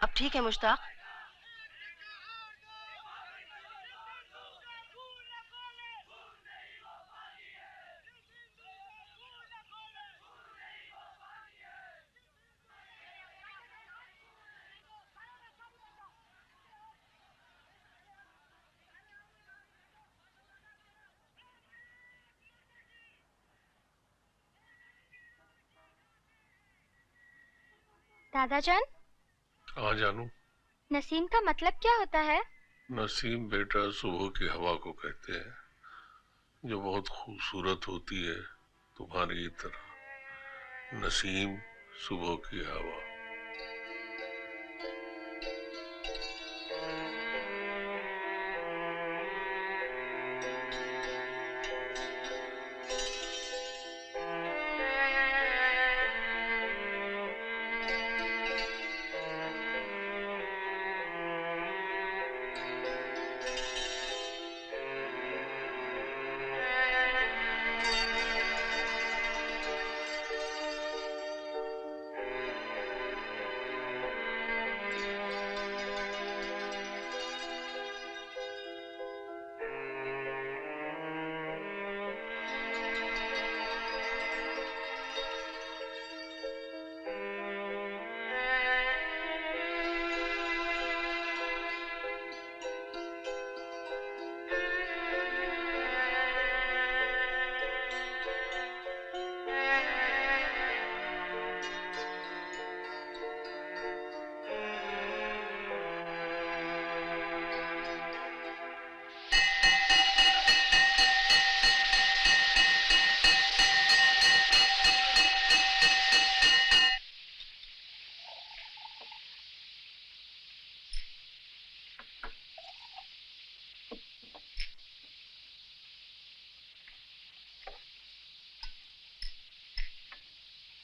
अब ठीक है मुश्ताक? दादाजान, हाँ जानू। नसीम का मतलब क्या होता है? नसीम बेटा सुबह की हवा को कहते हैं, जो बहुत खूबसूरत होती है तुम्हारी तरह। नसीम, सुबह की हवा।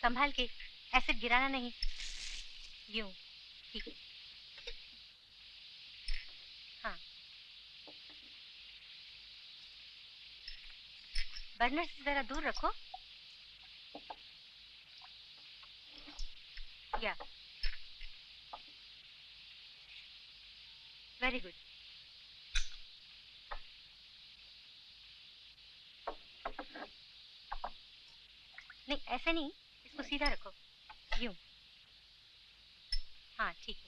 संभाल के, एसिड गिराना नहीं। यूं, ठीक। हाँ, बर्नर से जरा दूर रखो। या, वेरी गुड। नहीं, ऐसे नहीं, इसको सीधा रखो। यूं। हाँ, ठीक है।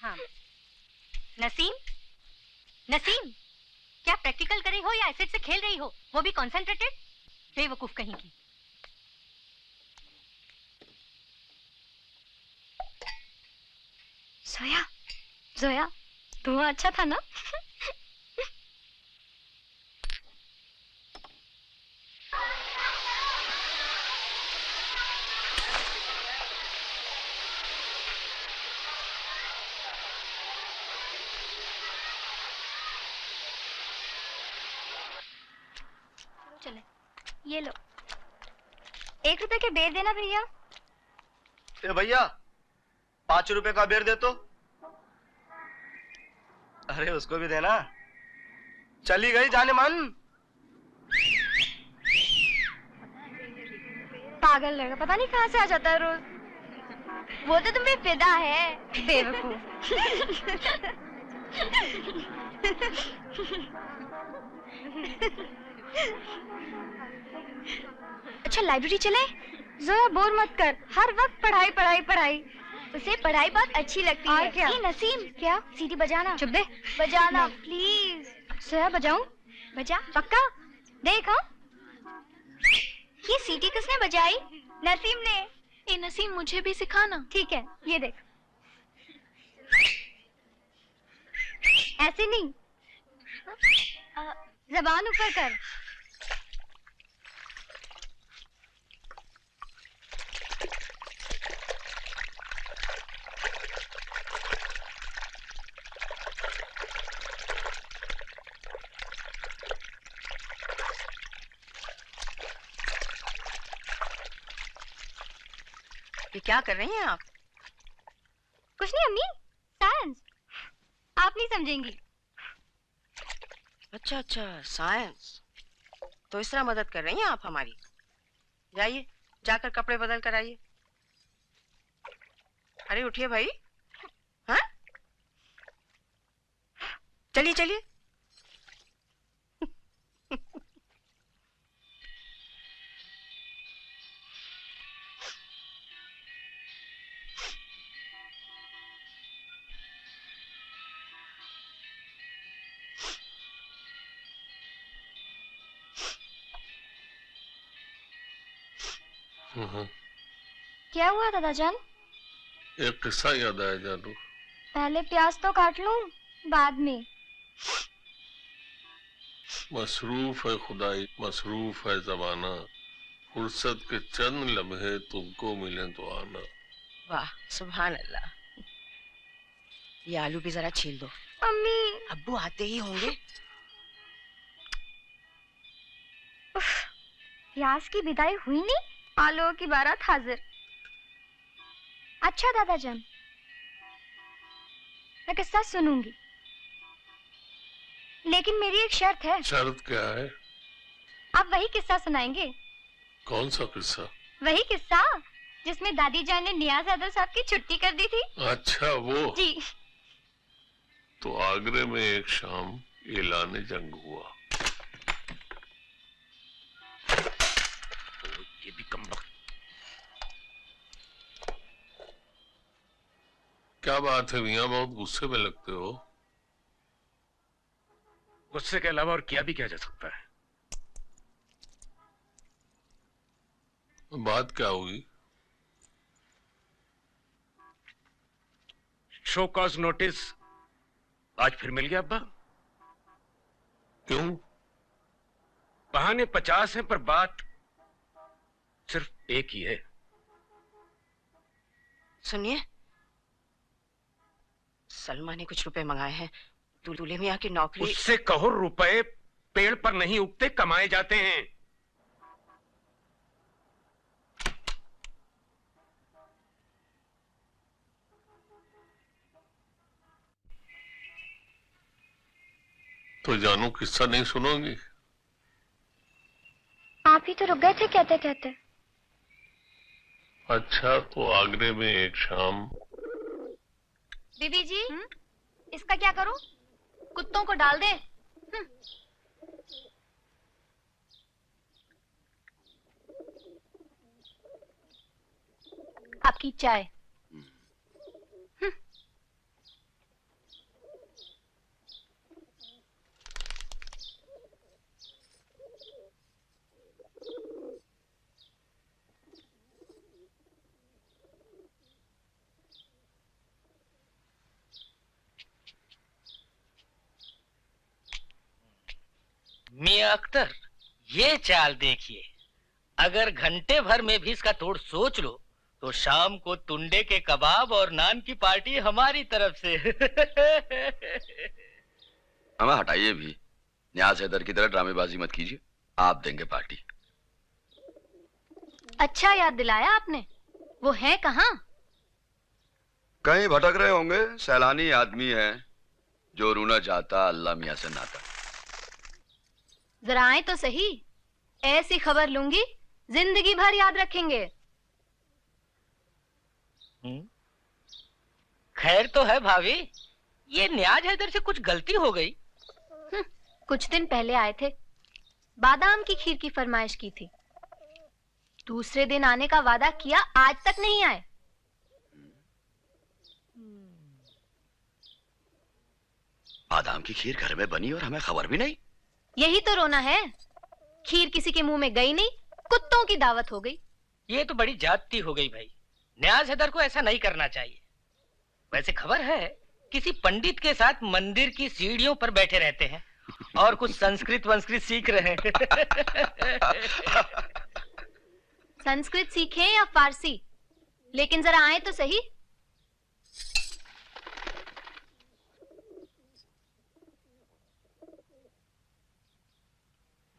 हाँ। नसीम, नसीम, क्या प्रैक्टिकल कर रही हो या एसिड से खेल रही हो? वो भी कॉन्सेंट्रेटेड? बेवकूफ कहीं की। जोया, जोया, धुआं अच्छा था ना? चले, ये लो। 1 रुपए के बेर देना भैया। ए भैया, 5 रुपए का बेर दे तो। अरे उसको भी देना। चली गई जाने मन। पागल लड़का, पता नहीं कहाँ से आ जाता है रोज। वो तो तुम्हें फिदा है, बेवकूफ। अच्छा लाइब्रेरी चले? जोया बोर मत कर, हर वक्त पढ़ाई पढ़ाई पढ़ाई। उसे पढ़ाई बहुत अच्छी लगती है। क्या? नसीम, क्या? सीटी बजाना। चुप दे। बजाना प्लीज। जोया बजाऊं? बजा। पक्का? देख। हाँ, ये सीटी किसने बजाई? नसीम ने। ए नसीम, मुझे भी सिखाना। ठीक है, ये देख। ऐसे नहीं, ज़बान ऊपर कर। ये क्या कर रही हैं आप? कुछ नहीं अम्मी, साइंस। आप नहीं समझेंगी। अच्छा अच्छा, साइंस। तो इस तरह मदद कर रही हैं आप हमारी। जाइए, जाकर कपड़े बदल कर आइए। अरे उठिए भाई। हाँ, चलिए चलिए। क्या हुआ दादाजान? एक किस्सा याद आया जानू। पहले प्याज तो काट लूं, बाद में। मसरूफ है खुदाई, मसरूफ है जमाना, फुर्सत के चंद लम्हे तुमको मिले तो आना। वाह सुभान अल्लाह। ये आलू भी जरा छील दो। अम्मी। अब्बू आते ही होंगे। प्याज की विदाई हुई नहीं, आलू की बारात हाजिर। अच्छा दादाजान, मैं किस्सा सुनूंगी, लेकिन मेरी एक शर्त है। शर्त क्या है? आप वही किस्सा सुनाएंगे। कौन सा किस्सा? वही किस्सा जिसमें दादी जान ने नियाज हैदर साहब की छुट्टी कर दी थी। अच्छा वो जी। तो आगरे में एक शाम ऐलान जंग हुआ। ये भी कम वक्त। क्या बात है मियां, बहुत गुस्से में लगते हो? गुस्से के अलावा और किया भी क्या जा सकता है? बात क्या हुई? शो कॉज नोटिस आज फिर मिल गया अब्बा। क्यों? बहाने 50 हैं पर बात सिर्फ एक ही है। सुनिए, सलमा ने कुछ रुपए मंगाए हैं। दूल्हे मियां की नौकरी। उससे कहो रुपए पेड़ पर नहीं उगते, कमाए जाते हैं। तो जानू किस्सा नहीं सुनोगी? आप ही तो रुक गए थे कहते कहते। अच्छा तो आगरे में एक शाम। बीबी जी, इसका क्या करूं? कुत्तों को डाल दे। आपकी चाय। मियां अख्तर, ये चाल देखिए, अगर घंटे भर में भी इसका तोड़ सोच लो तो शाम को तुंडे के कबाब और नान की पार्टी हमारी तरफ से। हमें हटाइए भी, नियाज हैदर की तरह ड्रामेबाजी मत कीजिए, आप देंगे पार्टी। अच्छा याद दिलाया आपने, वो है कहाँ? कहीं भटक रहे होंगे, सैलानी आदमी है जो रूना जाता अल्लाह मियां से नाता। जरा आए तो सही, ऐसी खबर लूंगी जिंदगी भर याद रखेंगे। खैर तो है भाभी, ये नियाज हैदर से कुछ गलती हो गई। कुछ दिन पहले आए थे, बादाम की खीर की फरमाइश की थी। दूसरे दिन आने का वादा किया, आज तक नहीं आए। बादाम की खीर घर में बनी और हमें खबर भी नहीं। यही तो रोना है, खीर किसी के मुंह में गई नहीं, कुत्तों की दावत हो गई। ये तो बड़ी जाती हो गई भाई, नियाज हैदर को ऐसा नहीं करना चाहिए। वैसे खबर है किसी पंडित के साथ मंदिर की सीढ़ियों पर बैठे रहते हैं और कुछ संस्कृत वंस्कृत सीख रहे हैं। संस्कृत सीखें या फारसी, लेकिन जरा आए तो सही।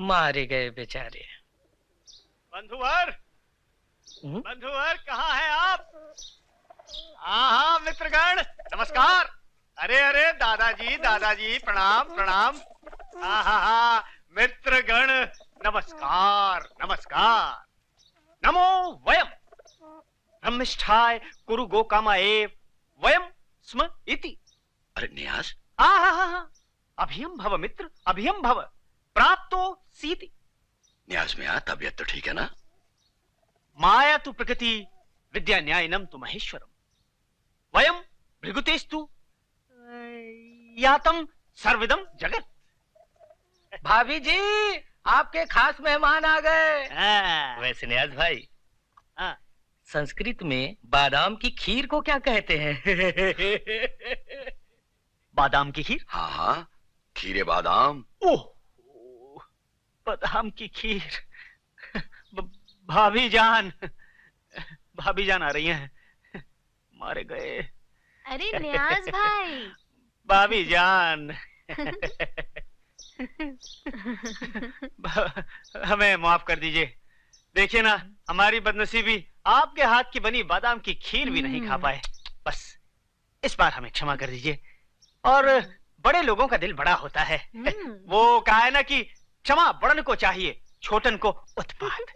मारे गए बेचारे। बंधुवर, बंधुवर कहाँ है आप? हाँ मित्रगण नमस्कार। अरे अरे दादाजी दादाजी प्रणाम प्रणाम। हाँ मित्रगण नमस्कार नमस्कार। नमो वयम। ब्रह्म ब्रह्मनिष्ठाय कुरु गोकामा एव वयम स्म इति। अरे न्यास, अभियम भव मित्र, अभियम भव, प्राप्तो सीति। न्यास में तबीयत तो ठीक है ना? माया तु प्रकृति विद्या न्यायनम तु महेश्वरम, वयम भृगुतेस्तु यातम सर्वदम जगत। भाभी जी, आपके खास मेहमान आ गए। वैसे न्याज भाई, संस्कृत में बादाम की खीर को क्या कहते हैं? बादाम की खीर? हाँ, खीरे बादाम। ओह, बादाम की खीर। भाभी जान आ रही हैं, मारे गए। अरे न्याज भाई। भाभी जान हमें माफ कर दीजिए। देखिए ना, हमारी बदनसीबी आपके हाथ की बनी बादाम की खीर भी नहीं खा पाए। बस इस बार हमें क्षमा कर दीजिए। और बड़े लोगों का दिल बड़ा होता है। वो कहा है ना कि क्षमा बड़न को चाहिए, छोटन को उत्पात।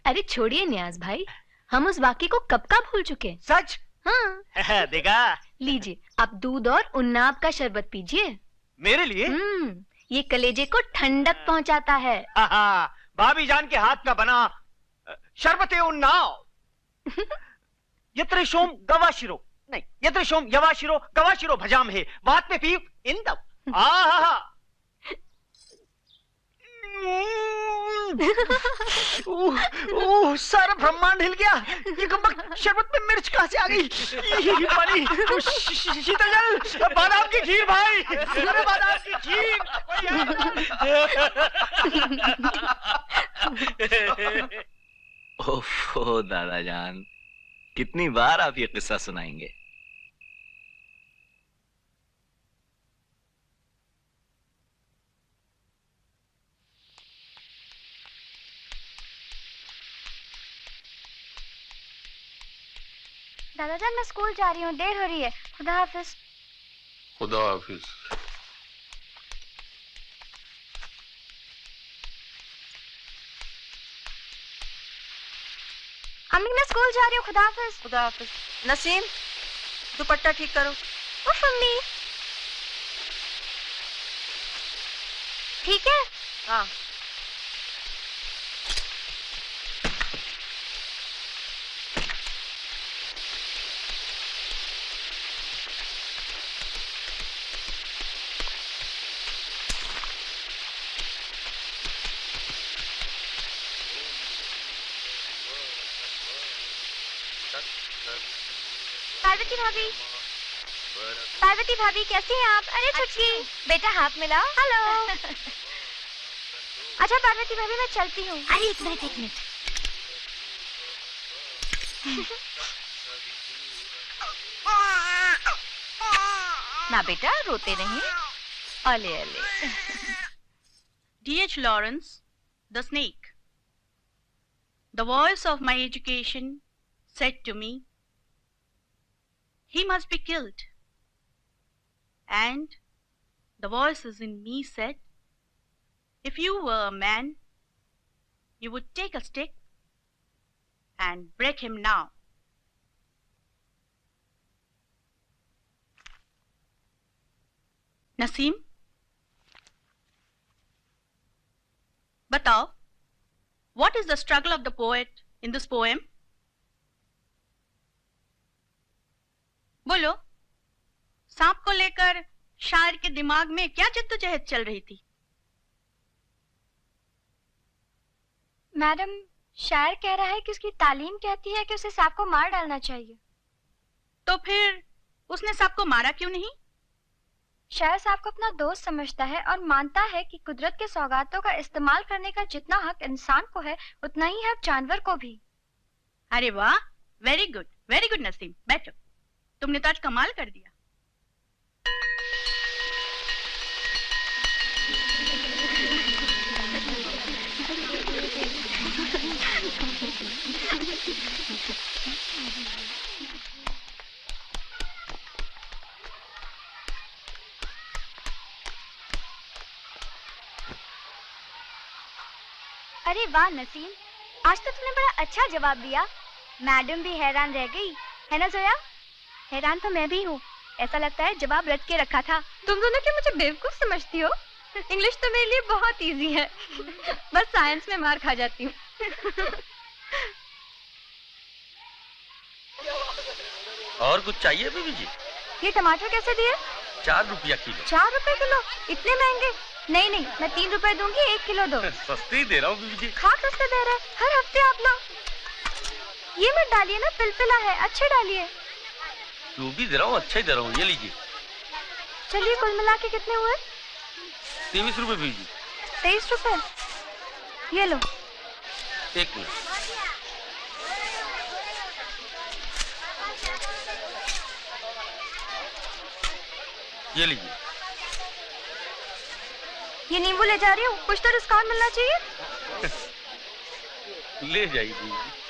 अरे छोड़िए न्याज भाई, हम उस वाक्य को कब का भूल चुके। सच? हाँ। देखा? लीजिए, आप दूध और उन्नाब का शरबत पीजिए। मेरे लिए? ये कलेजे को ठंडक पहुंचाता है। भाभी जान के हाथ का बना शरबत उन्नाव। यत्रेशोम गवाशिरो नहीं, यत्रेशोम यवाशिरो गवाशिरो भजाम है, बात में पी इंदव। सारा ब्रह्मांड हिल गया। ये गम्बक शरबत में मिर्च कहां से आ गई? ये पानी, शीतल जल, बादाम की खीर भाई, अरे बादाम की खीर। ओफो दादाजान, कितनी बार आप ये किस्सा सुनाएंगे? दादाजान, मैं स्कूल जा रही हूँ, देर हो रही है। खुदा हाफिज। खुदा हाफिज। अम्मी, मैं स्कूल जा रही हूँ, खुदा हाफिज। खुदा हाफिज। नसीम, दुपट्टा ठीक करो। उफ अम्मी। ठीक है? हाँ। पार्वती भाभी, कैसी हैं आप? अरे छुटकी, बेटा हाथ मिलाओ। हेलो। अच्छा पार्वती भाभी, मैं चलती हूँ। अरे एक मिनट। ना बेटा, रोते नहीं। अले अले। D.H. Lawrence, the snake. The voice of my education said to me, he must be killed. And the voices in me said, if you were a man, you would take a stick and break him now. Naseem, बताओ, what is the struggle of the poet in this poem? बोलो, सांप को लेकर शायर के दिमाग में क्या जद्दोजहद चल रही थी? मैडम, शायर कह रहा है कि उसकी तालीम कहती है कि उसे सांप को मार डालना चाहिए। तो फिर उसने सांप को मारा क्यों नहीं? शायर सांप को अपना दोस्त समझता है और मानता है कि कुदरत के सौगातों का इस्तेमाल करने का जितना हक इंसान को है, उतना ही हक जानवर को भी। अरे वाह, वेरी गुड नसीम, बैठो। तुमने तो आज कमाल कर दिया। अरे वाह नसीम, आज तो तुमने बड़ा अच्छा जवाब दिया। मैडम भी हैरान रह गई, है ना जोया? हैरान तो मैं भी हूँ। ऐसा लगता है जवाब रट के रखा था। तुम दोनों क्या मुझे बेवकूफ समझती हो? इंग्लिश तो मेरे लिए बहुत इजी है। बस साइंस में मार खा जाती हूँ। और कुछ चाहिए बीबी जी? ये टमाटर कैसे दिए? 4 रुपया किलो। 4 रुपए किलो? इतने महंगे? नहीं नहीं, मैं 3 रुपए दूंगी, 1 किलो दो। सस्ती दे रहा हूँ बीबी जी। खा कैसे दे रहे? हर हफ्ते आप लोग। ये मत डालिए ना, पिलपिला है, अच्छे डालिए। जो भी दे रहा हूँ अच्छा ही दे रहा हूँ, ये लीजिए। चलिए कुल मिला के कितने हुए? 23 रुपए बीबी जी। 23 रुपए? ये लो। 1 मिनट। ये लीजिए। ये नींबू ले जा रही हूँ, कुछ तो डिस्काउंट मिलना चाहिए। ले जाइए बीबी जी।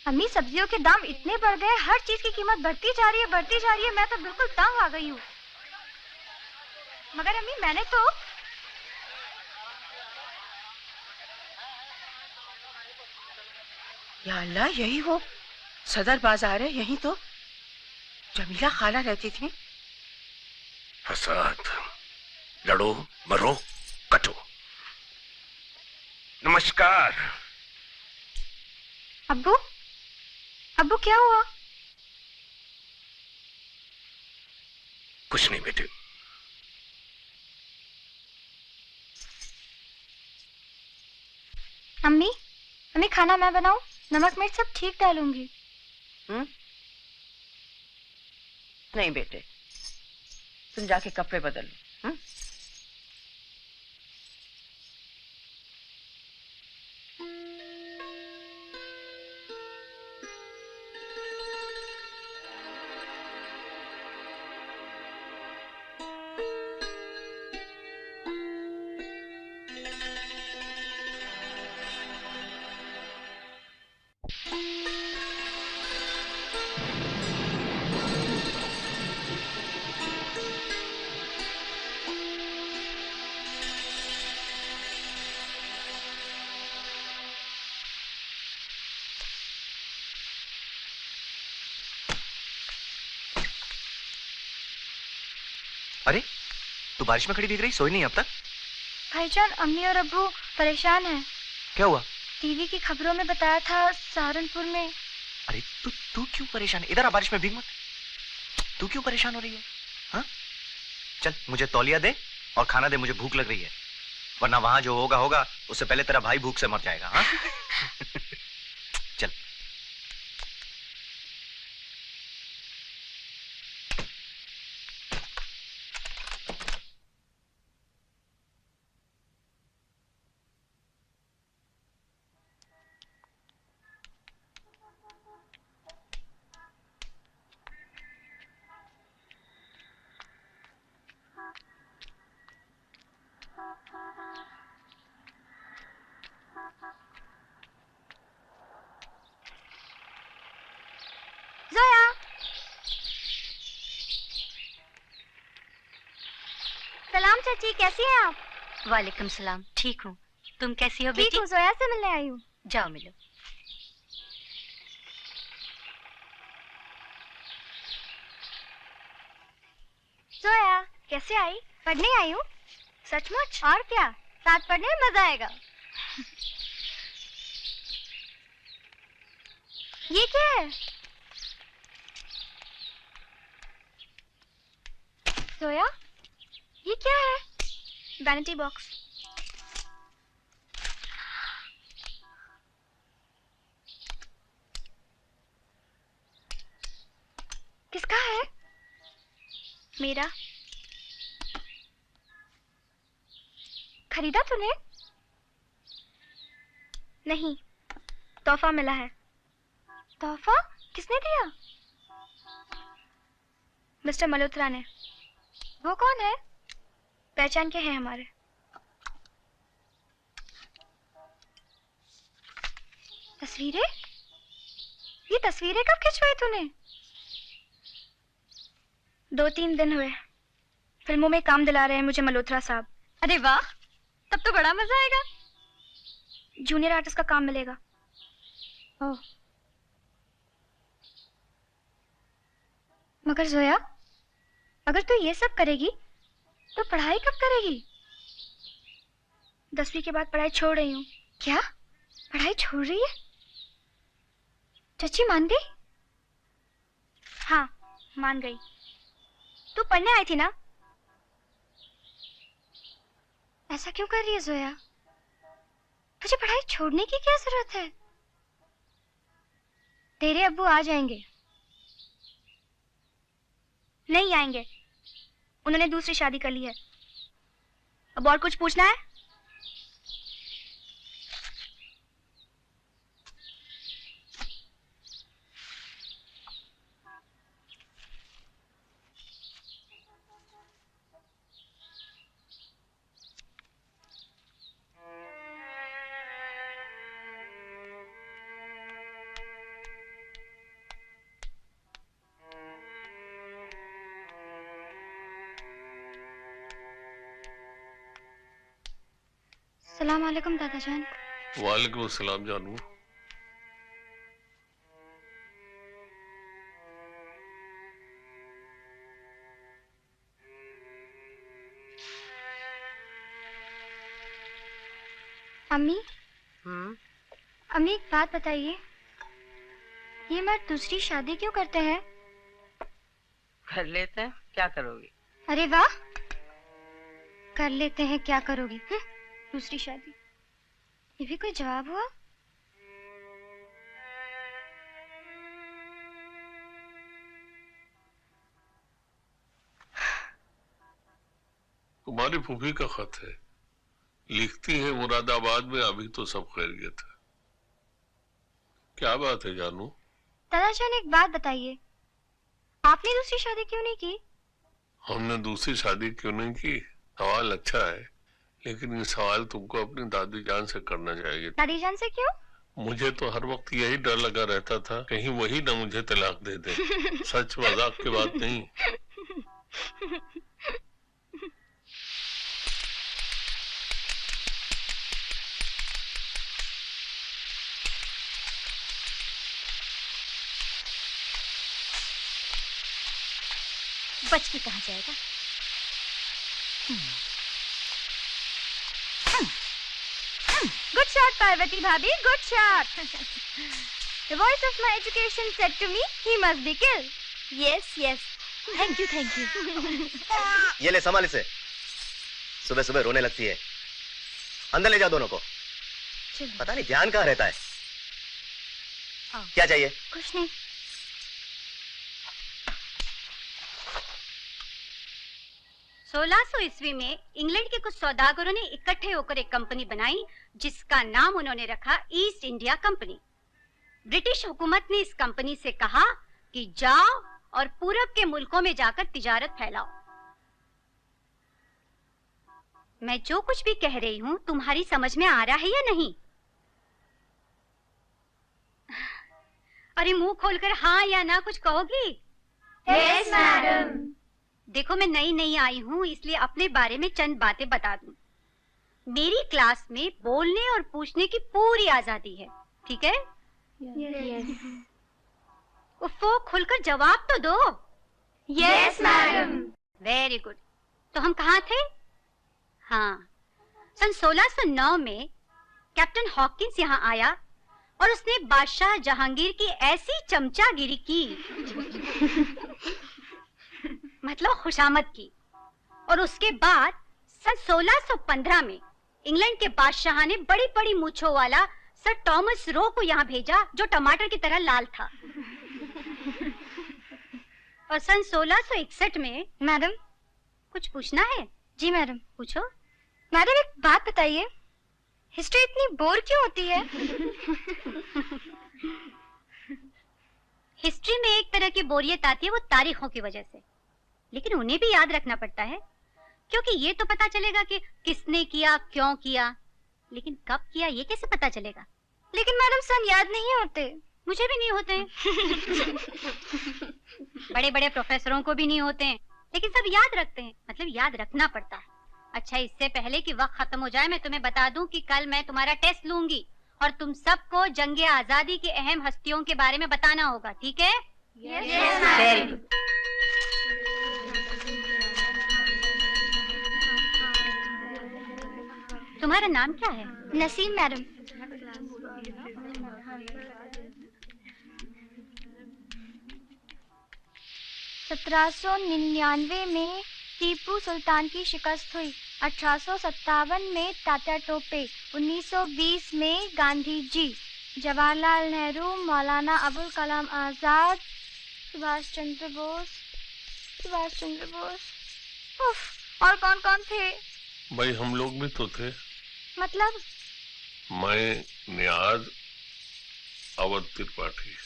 अम्मी, सब्जियों के दाम इतने बढ़ गए, हर चीज की कीमत बढ़ती जा रही है, बढ़ती जा रही है। मैं तो बिल्कुल तंग आ गई हूँ। मगर अम्मी, मैंने तो या अल्लाह, यही वो सदर बाजार है। यही तो जमीला खाला रहती थी। फसाद, लड़ो मरो कटो। नमस्कार। अब्बू, अब्बू क्या हुआ? कुछ नहीं बेटे। अम्मी, अम्मी खाना मैं बनाऊं? नमक मिर्च सब ठीक डालूंगी। नहीं बेटे, तुम जाके कपड़े बदल लो। अरे, तू बारिश में खड़ी दिख रही, सोई नहीं अब तक? भाईजान, अम्मी और अब्बू परेशान हैं। क्या हुआ? टीवी की खबरों में बताया था सहारनपुर में। अरे तू क्यों परेशान है? इधर आ, बारिश में भीग मत। तू क्यों परेशान हो रही है? हाँ? चल मुझे तौलिया दे और खाना दे, मुझे भूख लग रही है। वरना वहां जो होगा होगा, उससे पहले तेरा भाई भूख से मर जाएगा। हाँ? चल। जोया, सलाम चाची, कैसी हैं आप? वालेकुम सलाम, ठीक हूँ। तुम कैसी हो बेटी? ठीक हूँ, जोया से मिलने आई हूँ। जाओ मिलो। जोया, कैसे आई? पढ़ने आई हूँ। सचमुच? और क्या, साथ पढ़ने में मजा आएगा। ये क्या है? जोया, ये क्या है? Vanity box. किसका है? मेरा। खरीदा तूने? नहीं, तोहफा मिला है। तोहफा? किसने दिया? मिस्टर मल्होत्रा ने। वो कौन है? पहचान के हैं हमारे। तस्वीरें? ये तस्वीरें कब खिंचवाई तूने? 2-3 दिन हुए। फिल्मों में काम दिला रहे हैं मुझे मल्होत्रा साहब। अरे वाह, तब तो बड़ा मजा आएगा। जूनियर आर्टिस्ट का काम मिलेगा। ओह। मगर जोया, अगर तू ये सब करेगी तो पढ़ाई कब करेगी? 10वीं के बाद पढ़ाई छोड़ रही हूँ। क्या? पढ़ाई छोड़ रही है? चाची मान गई? हाँ, मान गई। तू पढ़ने आई थी ना? ऐसा क्यों कर रही है जोया? तुझे पढ़ाई छोड़ने की क्या जरूरत है? तेरे अब्बू आ जाएंगे। नहीं आएंगे, उन्होंने दूसरी शादी कर ली है। अब और कुछ पूछना है? अस्सलाम वालेकुम दादाजान। वालेकुम अस्सलाम जानू। अम्मी, अम्मी एक बात बताइए, ये मर्द दूसरी शादी क्यों करते हैं? कर लेते हैं, क्या करोगी? अरे वाह, कर लेते हैं क्या करोगी? दूसरी शादी, ये भी कोई जवाब हुआ? तुम्हारी फूफी का खत है, लिखती है मुरादाबाद में अभी तो सब खैरियत है। क्या बात है जानू? दादाजान एक बात बताइए, आपने दूसरी शादी क्यों नहीं की? हमने दूसरी शादी क्यों नहीं की? सवाल अच्छा है, लेकिन ये सवाल तुमको अपनी दादी जान से करना चाहिए। दादी जान से क्यों? मुझे तो हर वक्त यही डर लगा रहता था, कहीं वही ना मुझे तलाक दे दे। सच मजाक की बात नहीं। बच के कहाँ जाएगा? Good shot, Parvati Bhabhi. Good shot. The voice of my education said to me, he must be killed. Yes, yes. Thank you, thank you. ये ले संभाल इसे। सुबह सुबह रोने लगती है। अंदर ले जाओ दोनों को। पता नहीं ध्यान कहाँ रहता है। क्या चाहिए? कुछ नहीं। ईस्वी में इंग्लैंड के कुछ सौदागरों ने इकट्ठे होकर एक कंपनी बनाई जिसका नाम उन्होंने रखा ईस्ट इंडिया कंपनी। ब्रिटिश हुकूमत ने इस कंपनी से कहा कि जाओ और पूरब के मुल्कों में जाकर तिजारत फैलाओ। मैं जो कुछ भी कह रही हूँ तुम्हारी समझ में आ रहा है या नहीं? अरे मुंह खोलकर हाँ या ना कुछ कहोगी? Yes, madam. देखो मैं नई नई आई हूँ इसलिए अपने बारे में चंद बातें बता दूं। मेरी क्लास में बोलने और पूछने की पूरी आजादी है, ठीक है? Yes. उफ़ो, खुलकर जवाब तो दो। Yes, madam. Very good. तो हम कहाँ थे? हाँ, सन 1609 में कैप्टन हॉकिंस यहाँ आया और उसने बादशाह जहांगीर की ऐसी चमचागिरी की मतलब खुशामद की, और उसके बाद सन 1615 में इंग्लैंड के बादशाह ने बड़ी बड़ी मूंछों वाला सर टॉमस रो को यहाँ भेजा जो टमाटर की तरह लाल था। और सन 1661 में मैडम कुछ पूछना है? जी मैडम। पूछो। मैडम एक बात बताइए, हिस्ट्री इतनी बोर क्यों होती है? हिस्ट्री में एक तरह की बोरियत आती है, वो तारीखों की वजह से, लेकिन उन्हें भी याद रखना पड़ता है, क्योंकि ये तो पता चलेगा कि किसने किया, क्यों किया, लेकिन कब किया ये कैसे पता चलेगा? लेकिन मैडम सन याद नहीं होते। मुझे भी नहीं होते हैं। बड़े बड़े प्रोफेसरों को भी नहीं होते हैं, लेकिन सब याद रखते हैं, मतलब याद रखना पड़ता है। अच्छा, इससे पहले कि वक्त खत्म हो जाए, मैं तुम्हें बता दूं कि कल मैं तुम्हारा टेस्ट लूंगी और तुम सबको जंगे आजादी की अहम हस्तियों के बारे में बताना होगा, ठीक है? Very good. तुम्हारा नाम क्या है? नसीम मैडम। (1799) में टीपू सुल्तान की शिकस्त हुई, 1857 में तात्या टोपे, 1920 में गांधी जी, जवाहरलाल नेहरू, मौलाना अबुल कलाम आजाद, सुभाष चंद्र बोस। उफ, और कौन कौन थे? भाई हम लोग भी तो थे। मतलब? मैं, नियाज, अवध त्रिपाठी।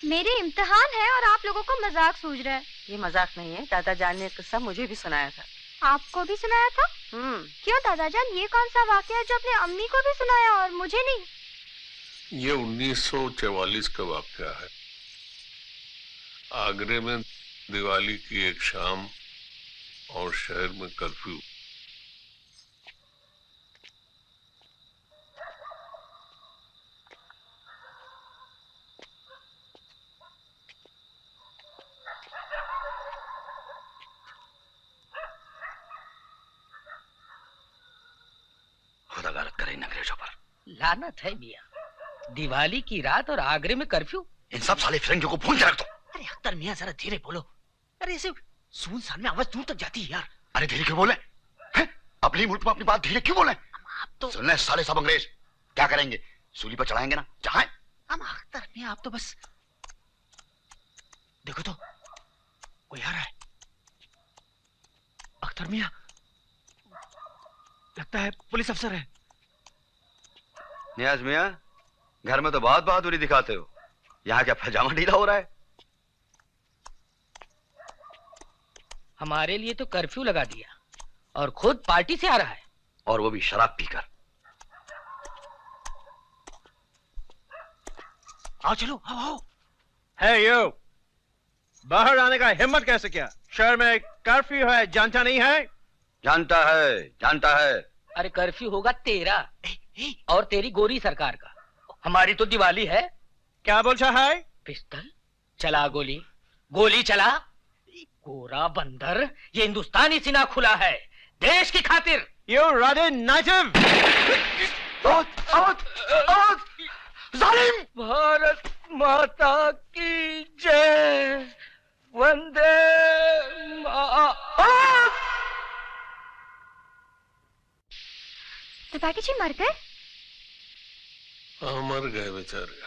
मेरे इम्तिहान है और आप लोगों को मजाक सूझ रहा है। ये मजाक नहीं है, दादा जान ने किस्सा मुझे भी सुनाया था। आपको भी सुनाया था? क्यों दादा जान, ये कौन सा वाकया है जो अपने अम्मी को भी सुनाया और मुझे नहीं? ये 1944 का वाकया है। आगरे में दिवाली की एक शाम और शहर में कर्फ्यू। खुदा गलत करे इन अंग्रेजों पर। लानत है मियां, दिवाली की रात और आगरे में कर्फ्यू। इन सब साले फिरंगियों को भून के रख दो। अरे अख्तर मियां जरा धीरे बोलो। अरे ऐसे सुनसान में आवाज दूर तक जाती है यार। अरे धीरे क्यों बोले? अपने मुल्क में अपनी बात धीरे क्यों बोले? आप तो सुन ले साले सब अंग्रेज, क्या करेंगे? सूली पर चढ़ाएंगे ना, चाहे। हम अख्तर मियां, आप तो बस देखो तो कोई आ रहा है। अख्तर मियां, लगता है पुलिस अफसर है। नियाज मियां, घर में तो बहुत बहादुरी दिखाते हो, यहाँ क्या पजामा ढीला हो रहा है? हमारे लिए तो कर्फ्यू लगा दिया और खुद पार्टी से आ रहा है, और वो भी शराब पीकर। आओ चलो, आओ। है यो, बाहर आने का हिम्मत कैसे किया? शहर में कर्फ्यू है, जानता नहीं है? जानता है, जानता है। अरे कर्फ्यू होगा तेरा और तेरी गोरी सरकार का, हमारी तो दिवाली है। क्या बोल रहा है? पिस्टल चला, गोली गोली चला। गोरा बंदर, ये हिंदुस्तानी सीना खुला है देश की खातिर। यू राधे नाइटिव। जालिम! भारत माता की जय, वंदे त्रिपाठी जी मर गए? हाँ, मर गए बेचारे।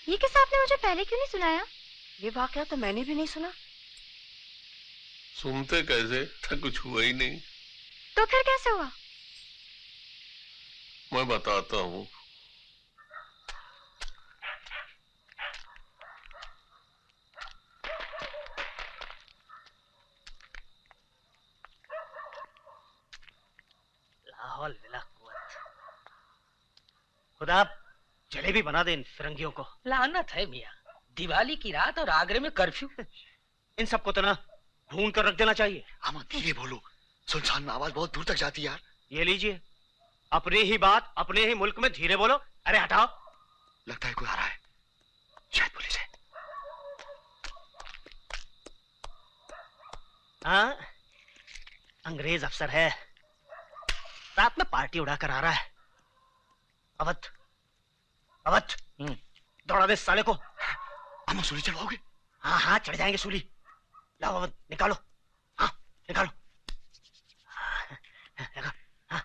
ये किस्सा आपने मुझे पहले क्यों नहीं सुनाया? ये वाकया तो मैंने भी नहीं सुना। सुनते कैसे था, कुछ हुआ ही नहीं। तो फिर कैसे हुआ? मैं बताता हूँ। लाहौल विला कुव्वत। खुदा जलेबी बना दे इन फिरंगियों को। लानत है मियां, दिवाली की रात और आगरे में कर्फ्यू। इन सबको तो ना ढूंढ कर रख देना चाहिए। हम धीरे बोलो, सुनसान में आवाज बहुत दूर तक जाती है यार। ये लीजिए, अपनी ही बात अपने ही मुल्क में धीरे बोलो। अरे हटाओ। लगता है कोई आ रहा है, शायद पुलिस है। हाँ, अंग्रेज अफसर है, रात में पार्टी उड़ाकर आ रहा है। अवध, अवध, दौड़ा दे साले को। हम सूली चढ़वाओगे? हाँ हाँ, चढ़ जाएंगे सूली। लाओ अवध, निकालो। हाँ निकालो। हाँ।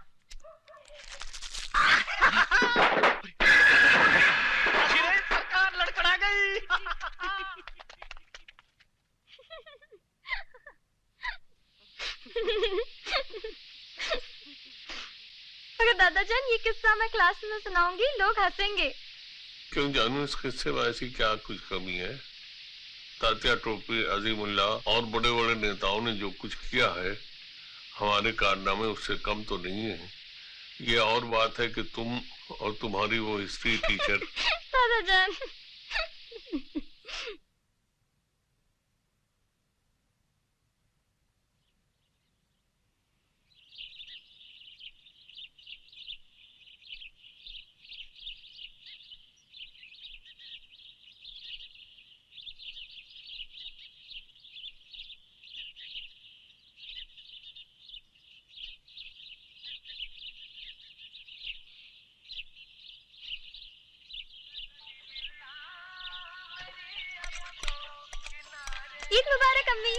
सरकार लड़खड़ा गई। अगर दादाजान ये किस्सा मैं क्लास में सुनाऊंगी लोग हंसेंगे। क्यों जानू, इस किस्से में ऐसी क्या कुछ कमी है? तात्या टोपे, अजीमुल्ला और बड़े बड़े नेताओं ने जो कुछ किया है, हमारे कारनामे उससे कम तो नहीं है। ये और बात है कि तुम और तुम्हारी वो हिस्ट्री टीचर दादाजान। ईद मुबारक अम्मी।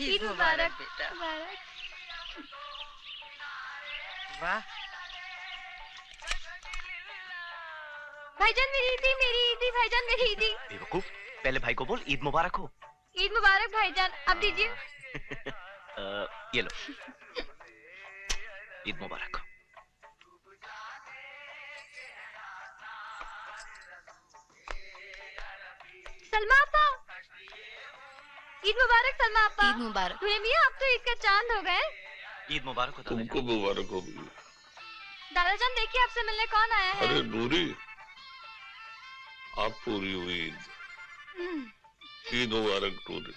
ईद मुबारक बेटा। मुबारक। वाह। भाईजान मेरी ईदी भाईजान मेरी ईदी। बेवकूफ, पहले भाई को बोल ईद मुबारक हो। ईद मुबारक भाईजान, अब दीजिए। ये लो, ईद मुबारक। सलमा आपा, ईद मुबारक सलमा आपा। ईद मुबारक। हुए मियां, आप तो ईद का चांद हो गए। ईद मुबारक हो। तुमको मुबारक हो भी। दादाजान देखिए आपसे मिलने कौन आया है। अरे नूरी, आप पूरी हुई ईद। ईद मुबारक नूरी।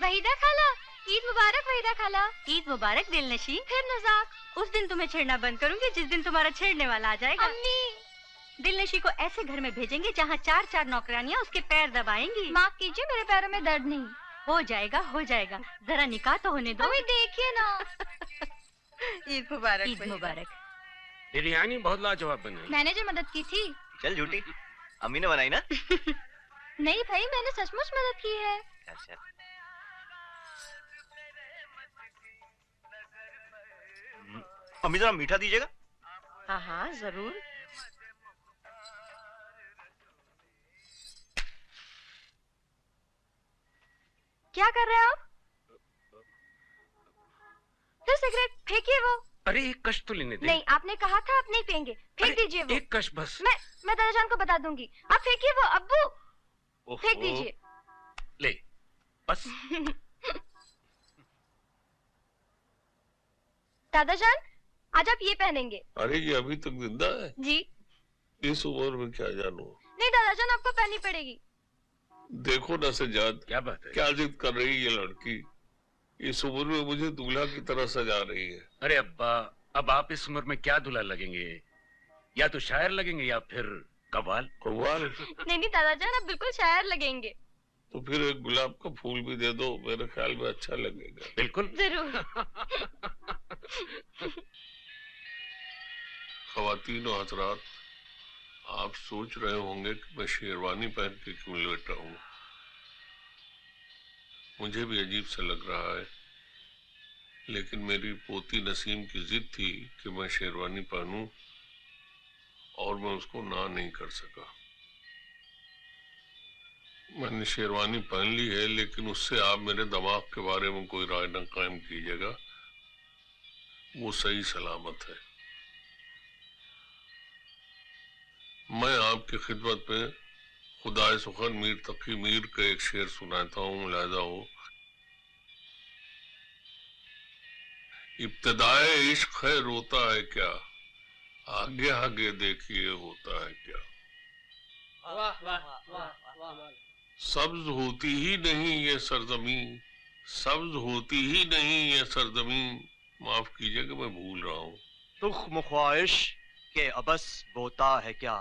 वहीदा खाला, ईद मुबारक वहीदा खाला। ईद मुबारक दिलनशी। फिर नजाक। उस दिन तुम्हें छेड़ना बंद करूंगी जिस दिन तुम्हारा छेड़ने वाला आ जाएगा। अम्मी, दिलनशी को ऐसे घर में भेजेंगे जहाँ 4-4 नौकरानियाँ उसके पैर दबाएंगी। माफ कीजिए, मेरे पैरों में दर्द नहीं। हो जाएगा, हो जाएगा, जरा निकाह तो होने दो। अम्मी देखिए ना। ईद मुबारक। ईद मुबारक। बिरयानी बहुत लाजवाब बनी। मैंने जो मदद की थी। चल झूठी, अम्मी ने बनाई ना। नहीं भाई, मैंने सचमुच मदद की है। अच्छा। अम्मी जरा मीठा दीजिएगा। हाँ हाँ जरूर। क्या कर रहे हैं आप? फिर सिगरेट फेंकिए वो। अरे एक कश तो लेने दे। नहीं, आपने कहा था आप नहीं पिएंगे। फेंक दीजिए वो। एक कश बस। मैं दादाजान को बता दूंगी। आप फेंकिए वो। अब्बू फेंक दीजिए। ले बस। दादाजान आज आप ये पहनेंगे। अरे ये अभी तक जिंदा है? जी। इस उम्र में क्या जानू। नहीं दादाजान, आपको पहननी पड़ेगी। देखो ना सजाद, क्या बात है? क्या जिद कर रही है ये लड़की। इस उम्र में मुझे दूल्हा की तरह सजा रही है। अरे अब्बा, अब आप इस उम्र में क्या दूल्हा लगेंगे? या तो शायर लगेंगे या फिर कव्वाल। कव्वाल? नहीं दादाजान, आप बिल्कुल शायर लगेंगे। तो फिर एक गुलाब का फूल भी दे दो, मेरे ख्याल में अच्छा लगेगा। बिल्कुल जरूर। ख्वातीन और हजरात, आप सोच रहे होंगे कि मैं शेरवानी पहन के क्यों लेटा हूँ। मुझे भी अजीब सा लग रहा है, लेकिन मेरी पोती नसीम की जिद थी कि मैं शेरवानी पहनूं और मैं उसको ना नहीं कर सका। मैंने शेरवानी पहन ली है, लेकिन उससे आप मेरे दिमाग के बारे में कोई राय न कायम कीजिएगा। वो सही सलामत है। मैं आपकी खिदमत में खुदाए सुखन मीर तकी मीर का एक शेर सुनाता हूँ, मुलाहिजा हो। इब्तिदाए इश्क है रोता है क्या, आगे आगे देखिए होता है क्या। वाह वाह वाह वाह। सब्ज होती ही नहीं ये सरजमी, सब्ज होती ही नहीं ये सरजमी। माफ कीजिएगा मैं भूल रहा हूँ। तुख्म ख्वाहिश के अबस बोता है क्या।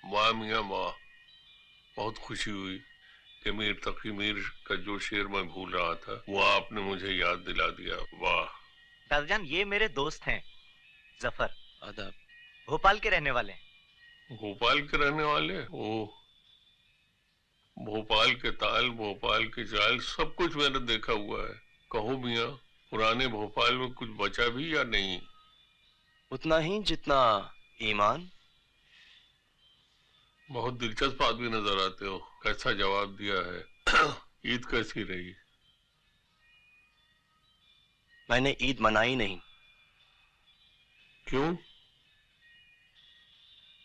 वाह मियाँ वाह, बहुत खुशी हुई कि मीर तकी मीर का जो शेर मैं भूल रहा था वो आपने मुझे याद दिला दिया। वाह। दादाजान, ये मेरे दोस्त हैं जफर। आदाब। भोपाल के रहने वाले हैं। भोपाल के रहने वाले? ओ, भोपाल के ताल, भोपाल की चाल, सब कुछ मैंने देखा हुआ है। कहो मियाँ, पुराने भोपाल में कुछ बचा भी या नहीं? उतना ही जितना ईमान। बहुत दिलचस्प आदमी नजर आते हो। कैसा जवाब दिया है। ईद कैसी रही? मैंने ईद मनाई नहीं। क्यों?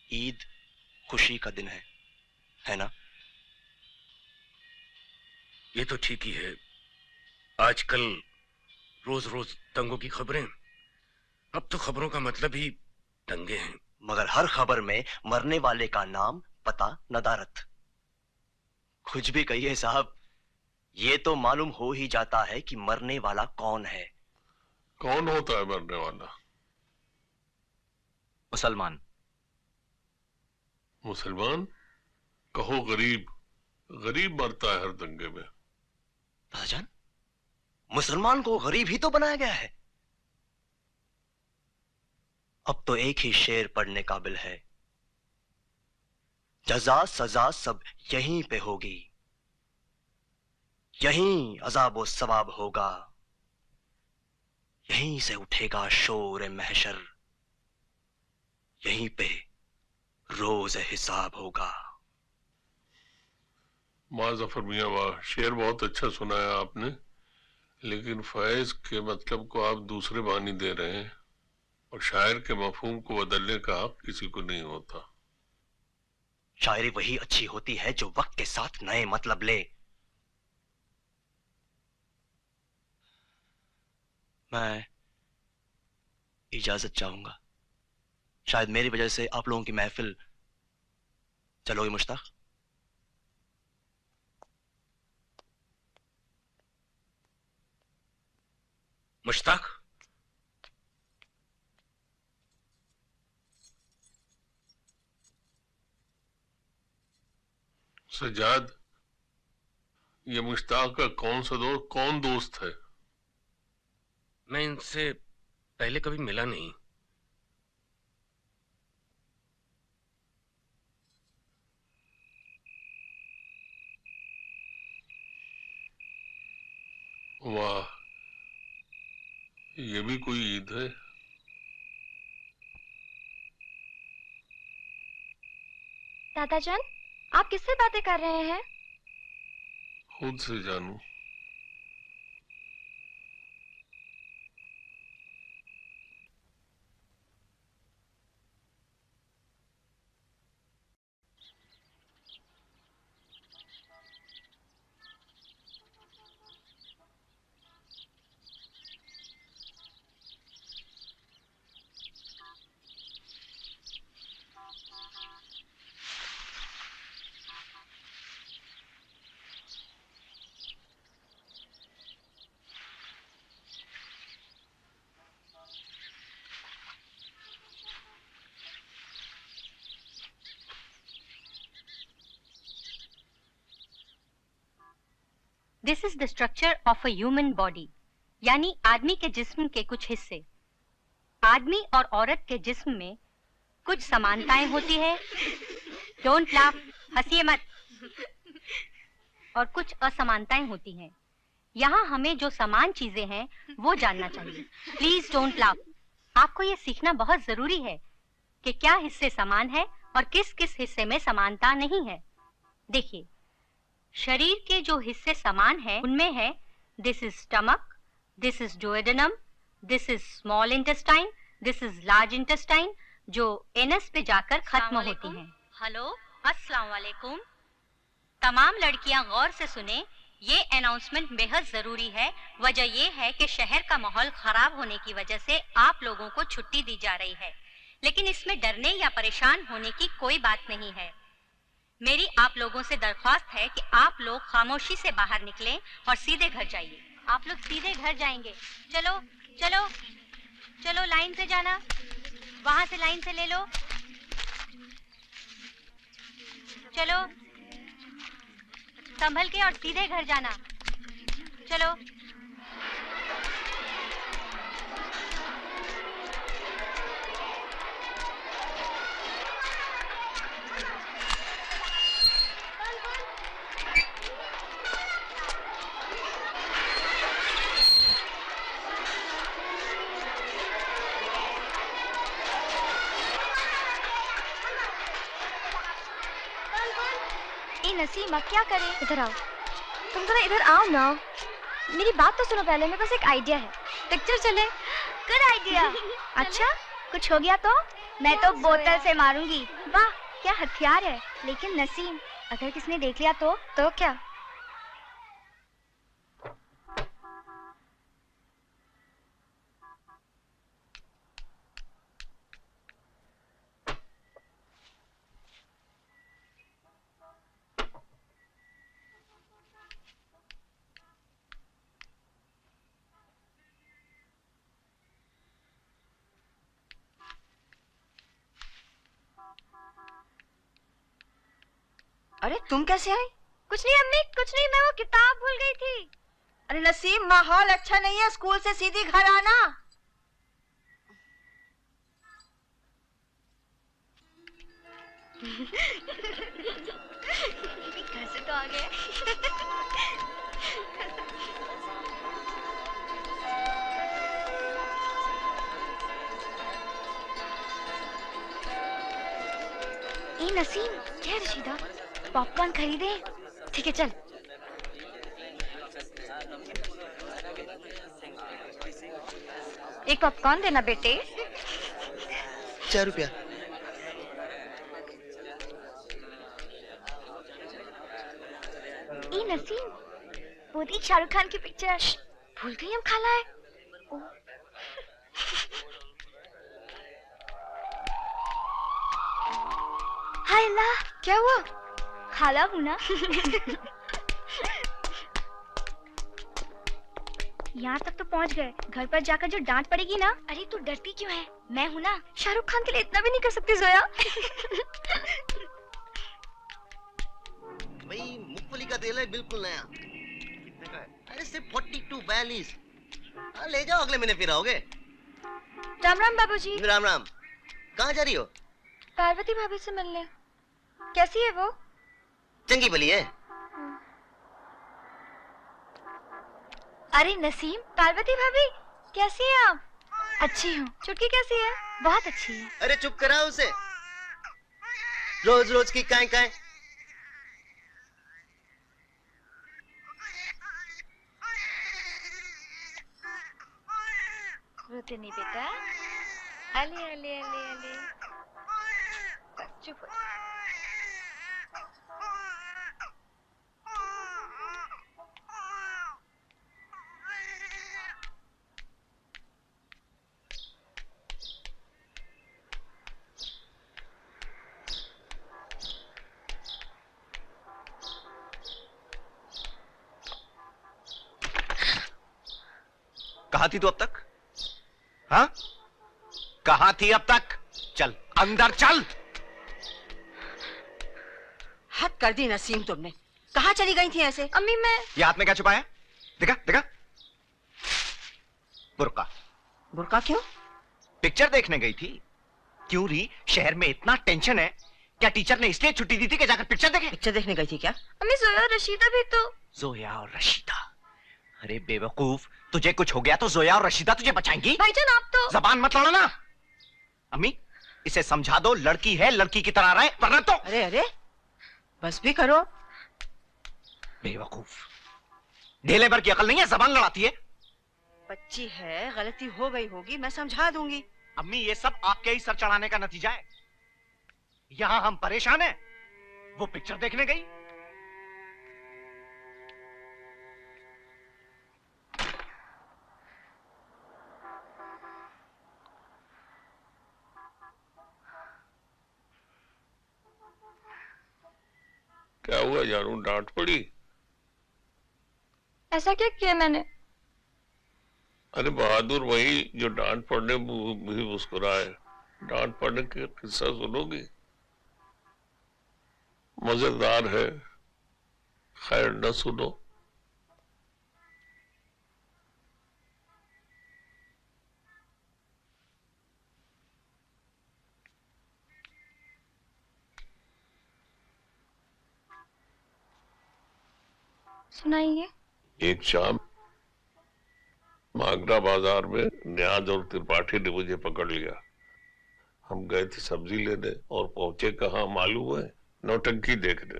ईद खुशी का दिन है ना? ये तो ठीक ही है। आजकल रोज रोज दंगों की खबरें, अब तो खबरों का मतलब ही दंगे हैं। मगर हर खबर में मरने वाले का नाम, पता, नदारत। कुछ भी कहिए साहब, ये तो मालूम हो ही जाता है कि मरने वाला कौन है। कौन होता है मरने वाला? मुसलमान। मुसलमान? कहो गरीब। गरीब मरता है हर दंगे में। दादाजान, मुसलमान को गरीब ही तो बनाया गया है। अब तो एक ही शेर पढ़ने काबिल है, जजा सजा सब यहीं पे होगी, यहीं अजाब व सवाब होगा, यहीं से उठेगा शोर महशर, यहीं पे रोज हिसाब होगा। माँ जफर मियाँ वाह, शेर बहुत अच्छा सुनाया आपने, लेकिन फैज के मतलब को आप दूसरे मानी दे रहे हैं और शायर के मफहूम को बदलने का हक किसी को नहीं होता। शायरी वही अच्छी होती है जो वक्त के साथ नए मतलब ले। मैं इजाजत चाहूंगा। शायद मेरी वजह से आप लोगों की महफिल चलोगे मुश्ताक? मुश्ताक, सजाद, ये मुश्ताक का कौन दोस्त है? मैं इनसे पहले कभी मिला नहीं। वाह, ये भी कोई ईद है? दादाजान, आप किससे बातें कर रहे हैं? खुद से जानूं। This is the structure of a human body, यानी आदमी के जिस्म के कुछ हिस्से। आदमी और औरत के जिस्म में कुछ समानताएं होती है, डोंट लाफ, हंसिए मत, और कुछ असमानताएं होती हैं। यहाँ हमें जो समान चीजें हैं वो जानना चाहिए। Please don't laugh. आपको ये सीखना बहुत जरूरी है कि क्या हिस्से समान है और किस किस हिस्से में समानता नहीं है। देखिए, शरीर के जो हिस्से समान हैं उनमें है this is stomach, this is duodenum, this is small intestine, this is large intestine, जो एनस पे जाकर खत्म होती हैं। हेलो, अस्सलाम वालेकुम। तमाम लड़कियां गौर से सुने, ये अनाउंसमेंट बेहद जरूरी है। वजह ये है कि शहर का माहौल खराब होने की वजह से आप लोगों को छुट्टी दी जा रही है, लेकिन इसमें डरने या परेशान होने की कोई बात नहीं है। मेरी आप लोगों से दरख्वास्त है कि आप लोग खामोशी से बाहर निकलें और सीधे घर जाइए। आप लोग सीधे घर जाएंगे। चलो चलो चलो, लाइन से जाना, वहां से लाइन से ले लो। चलो, संभल के और सीधे घर जाना। चलो। नसीम, अब क्या करें? इधर आओ। तुम जरा इधर आओ ना। मेरी बात तो सुनो पहले, मेरे पास एक आइडिया है। पिक्चर चले? Good idea. अच्छा, कुछ हो गया तो? मैं तो बोतल से मारूंगी। वाह क्या हथियार है। लेकिन नसीम, अगर किसने देख लिया तो क्या? अरे तुम कैसे आई? कुछ नहीं अम्मी, कुछ नहीं, मैं वो किताब भूल गई थी। अरे नसीम, माहौल अच्छा नहीं है, स्कूल से सीधी घर आना। घर से तो आ गए। ए नसीम, क्या रशीदा, पॉपकॉर्न खरीदे? ठीक है चल। एक पॉपकॉर्न देना बेटे। 4 रुपया। ए नसीम, वो देख शाहरुख खान की पिक्चर। भूल गई हम खाला है। हाय अल्लाह, क्या हुआ? खाला हूँ ना। यहाँ तक तो पहुँच गए, घर पर जाकर जो डांट पड़ेगी ना। अरे तू डरती क्यों है? मैं हूँ ना। शाहरुख खान के लिए इतना भी नहीं कर सकती जोया। भाई मूंगफली का तेल है, बिल्कुल नया। कितने का है? अरे सिर्फ 42 ले जाओ, अगले महीने फिर आओगे। राम राम बाबूजी। राम राम। कहाँ जा रही हो? पार्वती भाभी से मिलने। कैसी है वो? चंगी भली है। अरे नसीम, पार्वती भाभी कैसी है आप? अच्छी हूँ। चुटकी कैसी है? बहुत अच्छी है। अरे चुप कराओ उसे, रोज रोज की काएं काएं। रोते नहीं बेटा। अले अले अले अले, चुप हो। कहाँ थी तू अब तक? हाँ? कहाँ थी अब तक? चल अंदर चल। हद कर दी नसीम तुमने। कहाँ चली गई थी ऐसे? अम्मी मैं। ये हाथ में क्या छुपाया? दिखा दिखा। बुर्का। बुर्का क्यों? पिक्चर देखने गई थी। क्यों री, शहर में इतना टेंशन है, क्या टीचर ने इसलिए छुट्टी दी थी कि जाकर पिक्चर देखे? पिक्चर देखने गई थी क्या? अम्मी जोया और रशीदा भी तो। जोया और रशीदा? अरे बेवकूफ, तुझे कुछ हो गया तो जोया और रशीदा तुझे बचाएंगी? भाईजान आप तो। जबान मत लड़ाना। अम्मी इसे समझा दो, लड़की है, लड़की की तरह रहे, वरना तो। अरे अरे बस भी करो। बेवकूफ, ढेले भर की अकल नहीं है, जबान लड़ाती है। बच्ची है, गलती हो गई होगी, मैं समझा दूंगी। अम्मी ये सब आपके ही सर चढ़ाने का नतीजा है। यहां हम परेशान हैं, वो पिक्चर देखने गई। क्या हुआ जानू, डांट पड़ी? ऐसा क्या किया मैंने? अरे बहादुर वही जो डांट पड़ने भी मुस्कुराए। डांट पड़ने का किस्सा सुनोगी? मजेदार है, खैर न सुनो। सुनाइए। एक शाम मागरा बाजार में न्याज और त्रिपाठी ने मुझे पकड़ लिया। हम गए थे सब्जी लेने और पहुंचे कहाँ मालूम है? नौटंकी देखने।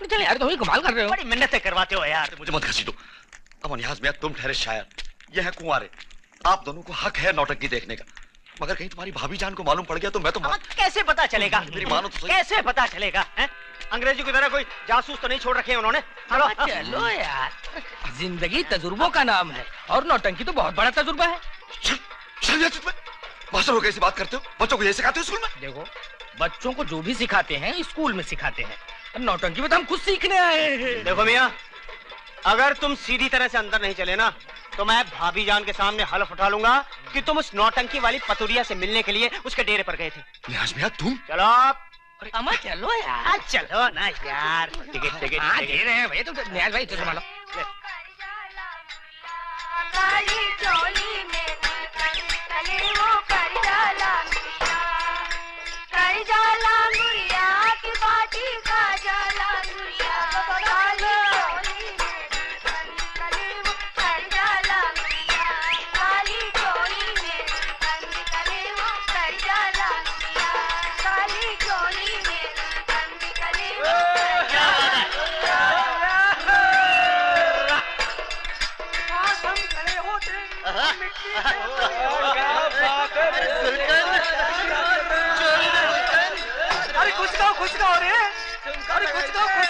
चल यार, तुम ही कमाल कर रहे हो। बड़ी मिन्नतें करवाते हो यार। मुझे मत घसीटो। अमन याज मियां, तुम ठहरे शायर, यह है कुंवारे। आप दोनों को हक है नौटंकी देखने का। मगर कहीं तुम्हारी भाभी जान को मालूम पड़ गया तो मैं तो कैसे पता चलेगा? मेरी मानो तो सही। कैसे पता चलेगा? हैं? अंग्रेजी की तरह कोई जासूस तो नहीं छोड़ रखे हैं उन्होंने। चलो चलो यार, जिंदगी तजुर्बों का नाम है और नौटंकी तो बहुत बड़ा तजुर्बा है। मास्टर हो कैसी बात करते हो? बच्चों को ये सिखाते हो स्कूल में? देखो, बच्चों को जो भी सिखाते हैं स्कूल में सिखाते हैं, नौटंकी में तो हम खुद सीखने आए हैं। देखो मियाँ, अगर तुम सीधी तरह से अंदर नहीं चले ना तो मैं भाभी जान के सामने हलफ उठा लूंगा कि तुम उस नौटंकी वाली पतुरिया से मिलने के लिए उसके डेरे पर गए थे। नियाज मियाँ तुम? चलो अमर चलो यार, चलो ना यार। टिकट टिकट हाँ दे रहे हैं भैया, तुम नियाज भाई तो संभालो। काली चोली में तले वो कर जाला मुरिया की बाटी का जाला मुरिया काली चोली में तले वो कर जाला मुरिया काली चोली में तले वो कर जाला मुरिया काली चोली में तले वो अरे कुछ कहो रे। अरे कुछ कहो रे।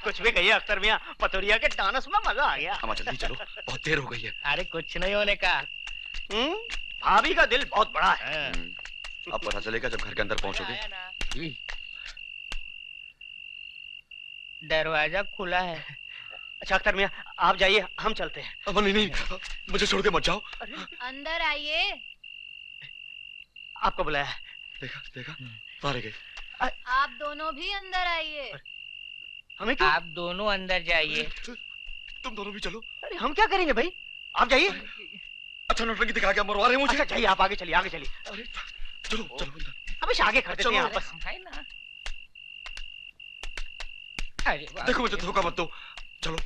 कुछ भी कहिए अख्तर मियाँ, पतोरिया के डांस में मजा आ गया। हम जल्दी चलो, बहुत देर हो गई है। अरे कुछ नहीं होने का। भाभी का दिल बहुत बड़ा है। अब पता चलेगा जब घर के अंदर पहुंचोगे। दरवाजा खुला है। अच्छा अख्तर मियाँ, आप जाइए, हम चलते हैं। अब नहीं, मुझे छोड़ के मत जाओ। अंदर आइए। आपको बुलाया। देखा मारे गए। आप दोनों भी अंदर आइए। हमें क्यों? आप दोनों अंदर जाइए। तुम दोनों भी चलो। अरे हम क्या करेंगे भाई? आप जाइए। अच्छा नौटंकी दिखा के मरवा रहे हैं मुझे। अच्छा जाइए, आप आगे चलिए। अरे चलो अब आगे कर देते हैं आपस। देखो मुझे धोखा मत दो। चलो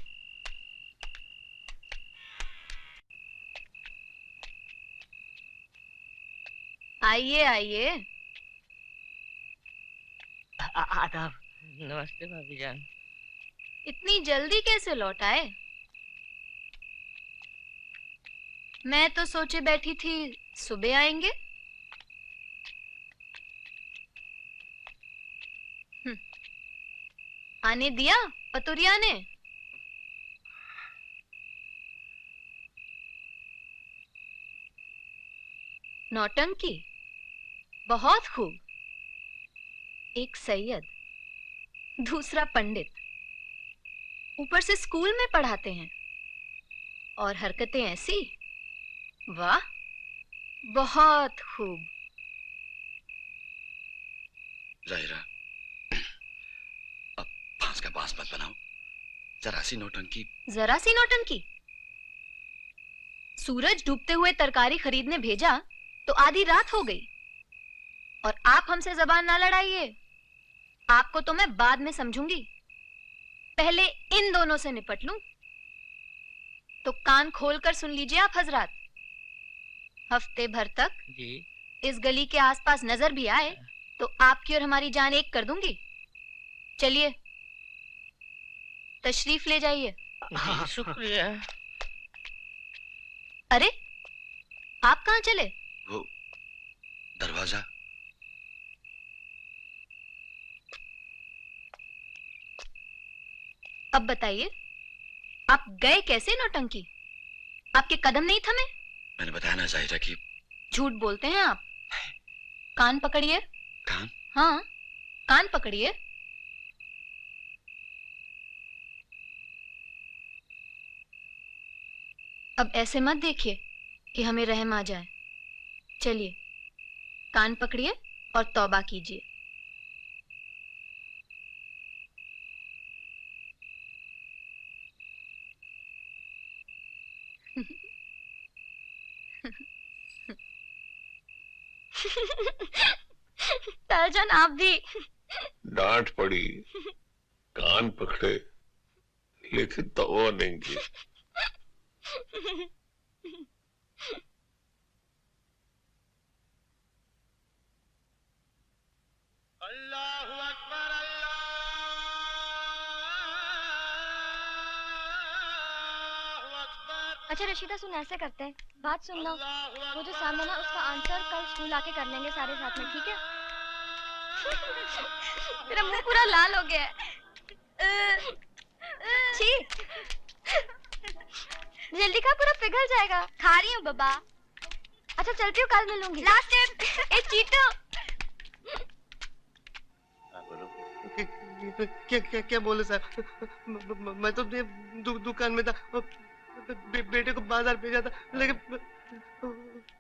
आइए आइए। आदाब। नमस्ते भाभी जान। इतनी जल्दी कैसे लौट आए? मैं तो सोचे बैठी थी सुबह आएंगे। आने दिया पतुरिया ने? नौटंकी बहुत खूब। एक सैयद, दूसरा पंडित, ऊपर से स्कूल में पढ़ाते हैं और हरकतें ऐसी। वाह, बहुत खूब। जाहिरा, अब बांस का बांस मत बनाओ। जरा सी नौटंकी। जरा सी नौटंकी? सूरज डूबते हुए तरकारी खरीदने भेजा तो आधी रात हो गई और आप हमसे जबान ना लड़ाइए। आपको तो मैं बाद में समझूंगी, पहले इन दोनों से निपट लूं। तो कान खोलकर सुन लीजिए आप हजरात। हफ्ते भर तक जी इस गली के आसपास नजर भी आए तो आपकी और हमारी जान एक कर दूंगी। चलिए तशरीफ ले जाइए। शुक्रिया। अरे आप कहाँ चले? वो दरवाजा। अब बताइए, आप गए कैसे नौटंकी? आपके कदम नहीं थमे? मैंने बताया ना जाहिरा कि। झूठ बोलते हैं आप। कान पकड़िए। कान? हाँ, कान पकड़िए। अब ऐसे मत देखिए कि हमें रहम आ जाए। चलिए कान पकड़िए और तौबा कीजिए। ताजन आप भी। डांट पड़ी, कान पकड़े, लेकिन तौबा नहीं की। अल्लाहु अकबर अल्लाह अच्छा रशीदा सुन, ऐसे करते हैं, बात सुन लो, वो जो सामने ना उसका आंसर कल स्कूल आके कर लेंगे सारे साथ में, ठीक है? मेरा मुंह पूरा लाल हो गया है। छी, जल्दी खा, पूरा पिघल जाएगा। खा रही हूँ बाबा। अच्छा चलती हूँ, कल मिलूंगी। Last time. ए चीटू। क्या बोले सर? मैं तो दुकान में था, बेटे को बाजार भेजा था, लेकिन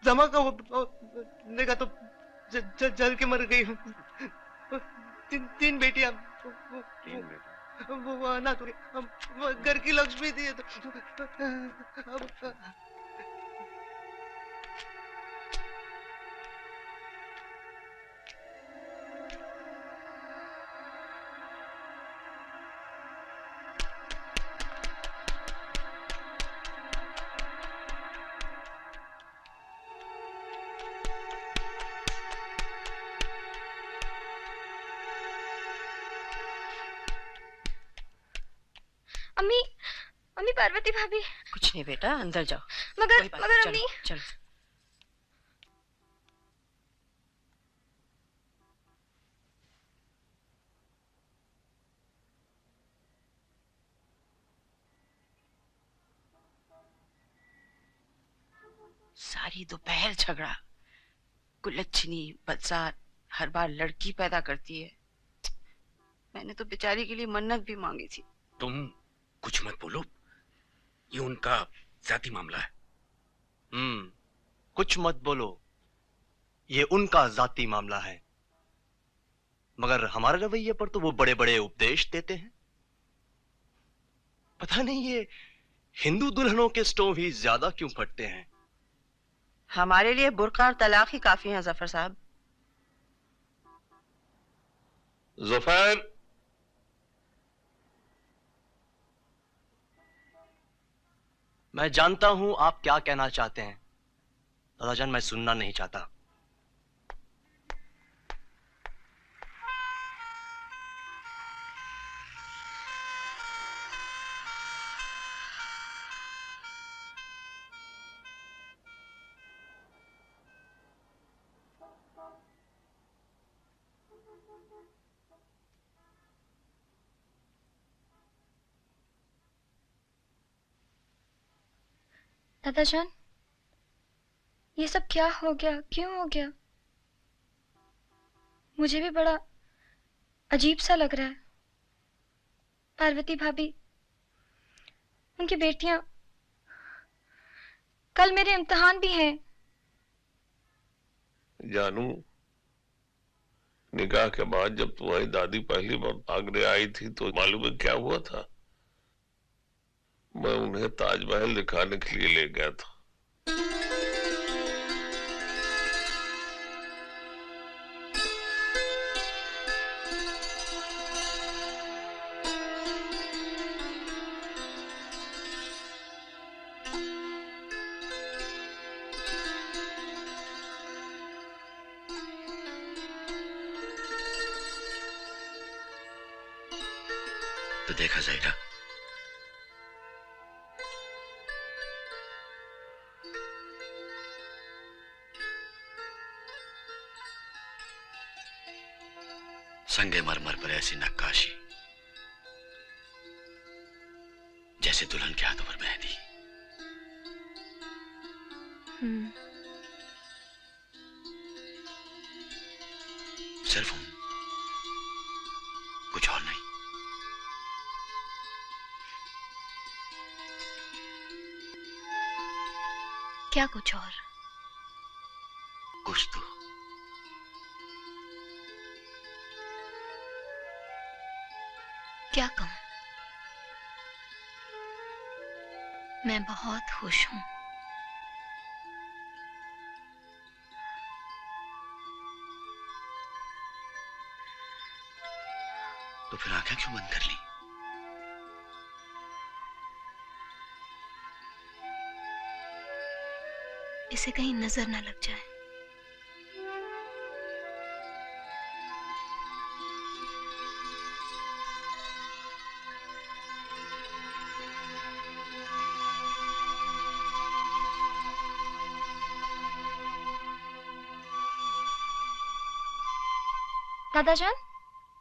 जमा का देखा तो जल के मर गई। तीन बेटियां, वो अनाथ हो गई, घर की लक्ष्मी थी तो अम्मी, अम्मी पार्वती भाभी। कुछ नहीं बेटा, अंदर जाओ। मगर चलो, अम्मी। चलो। सारी दोपहर झगड़ा, कुलच्छनी बदसार, हर बार लड़की पैदा करती है। मैंने तो बेचारी के लिए मन्नत भी मांगी थी। तुम कुछ मत बोलो, ये उनका जाती मामला है। कुछ मत बोलो, ये उनका जाती मामला है, मगर हमारे रवैये पर तो वो बड़े बड़े उपदेश देते हैं। पता नहीं ये हिंदू दुल्हनों के स्टोव ही ज्यादा क्यों फटते हैं। हमारे लिए बुर्का और तलाक ही काफी है जफर साहब। जफर, मैं जानता हूं आप क्या कहना चाहते हैं दादाजान, मैं सुनना नहीं चाहता। दादाजान, ये सब क्या हो गया, क्यों हो गया? मुझे भी बड़ा अजीब सा लग रहा है। पार्वती भाभी, उनकी बेटियां, कल मेरे इम्तिहान भी हैं। जानू, निकाह के बाद जब तुम्हारी दादी पहली बार आगरे आई थी तो मालूम है क्या हुआ था? मैं उन्हें ताजमहल दिखाने के लिए ले गया था। तो देखा जाएगा, संगे मरमर पर ऐसी नक्काशी जैसे दुल्हन के हाथों पर मेहंदी। सिर्फ हूं, कुछ और नहीं। क्या कुछ और? कुछ तो। क्या कहूं? मैं बहुत खुश हूं। तो फिर आंखें क्यों बंद कर ली? इसे कहीं नजर ना लग जाए। दादाजान,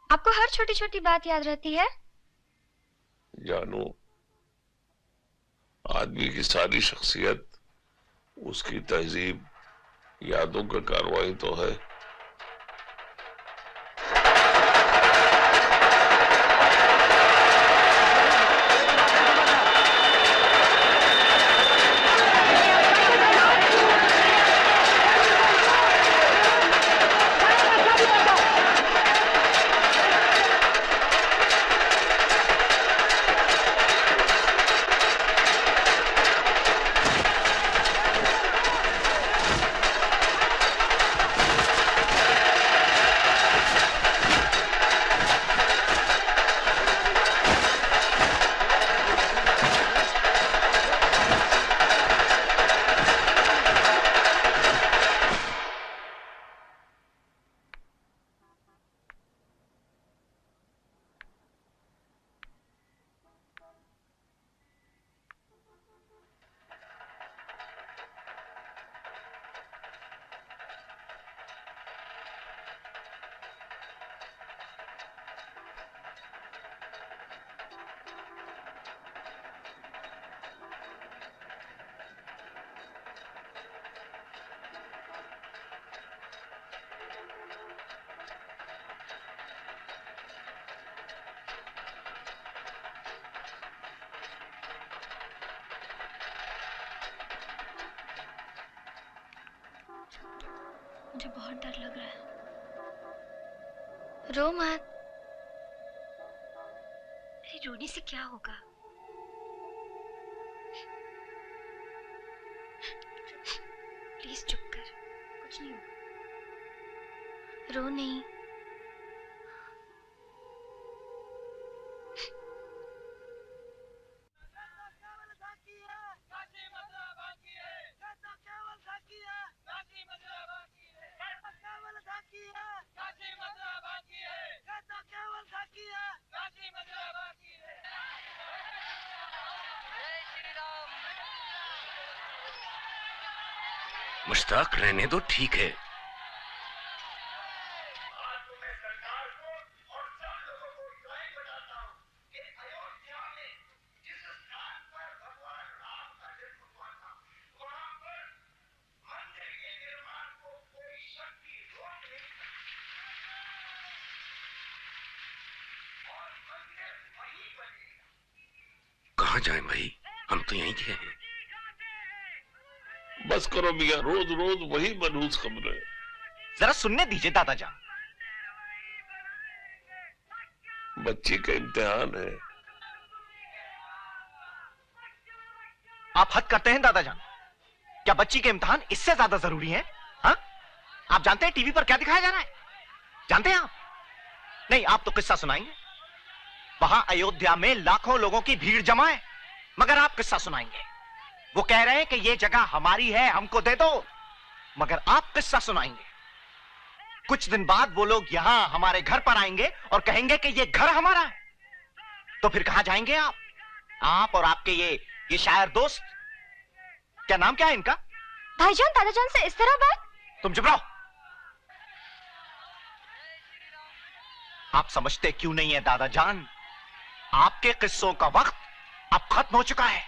आपको हर छोटी छोटी बात याद रहती है? जानू, आदमी की सारी शख्सियत, उसकी तहजीब, यादों का कार्रवाई तो है। मुझे बहुत डर लग रहा है। रो मत। अरे रोने से क्या होगा? प्लीज चुप कर, कुछ नहीं होगा। रो नहीं। मुश्ताक, रहने दो, ठीक है। कहाँ जाएं भाई, हम तो यहीं के हैं। बस करो मियां, रोज रोज वही मनहूस खबरें। जरा सुनने दीजिए दादाजान। बच्ची का इम्तिहान है। आप हद करते हैं दादाजान। क्या बच्ची के इम्तिहान इससे ज्यादा जरूरी है? हाँ? आप जानते हैं टीवी पर क्या दिखाया जा रहा है? जानते हैं आप? नहीं, आप तो किस्सा सुनाएंगे। वहां अयोध्या में लाखों लोगों की भीड़ जमा है, मगर आप किस्सा सुनाएंगे। वो कह रहे हैं कि ये जगह हमारी है, हमको दे दो, मगर आप किस्सा सुनाएंगे। कुछ दिन बाद वो लोग यहां हमारे घर पर आएंगे और कहेंगे कि ये घर हमारा है। तो फिर कहां जाएंगे आप? आप और आपके ये शायर दोस्त, क्या नाम क्या है इनका? भाईजान, दादाजान से इस तरह बात? तुम चुप रहो। आप समझते क्यों नहीं है दादाजान? आपके किस्सों का वक्त अब खत्म हो चुका है।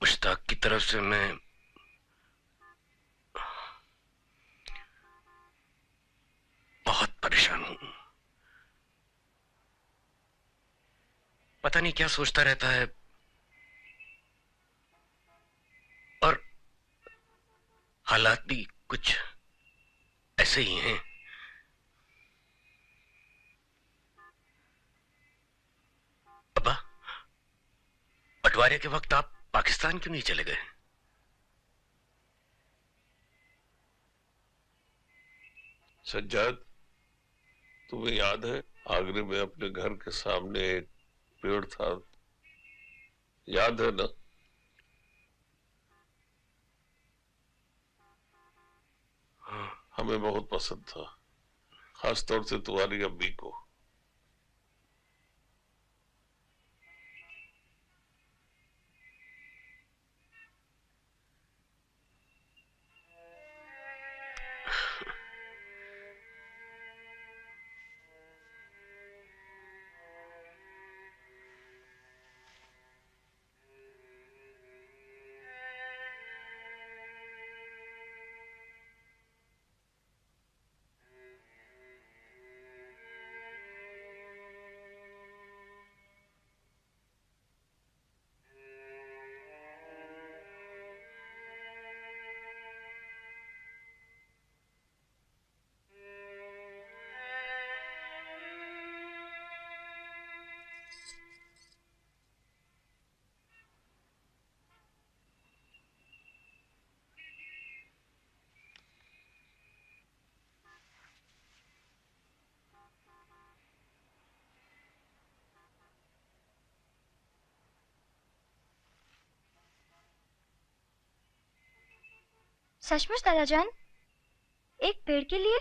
मुश्ताक की तरफ से मैं बहुत परेशान हूं। पता नहीं क्या सोचता रहता है, और हालात भी कुछ ऐसे ही हैं। अब्बा, बंटवारे के वक्त आप पाकिस्तान क्यों नहीं चले गए? सज्जाद, तुम्हें याद है आगरे में अपने घर के सामने एक पेड़ था, याद है ना? हमें बहुत पसंद था, खास तौर से तुम्हारी अम्मी को। सचमुच दादाजान, एक पेड़ के लिए?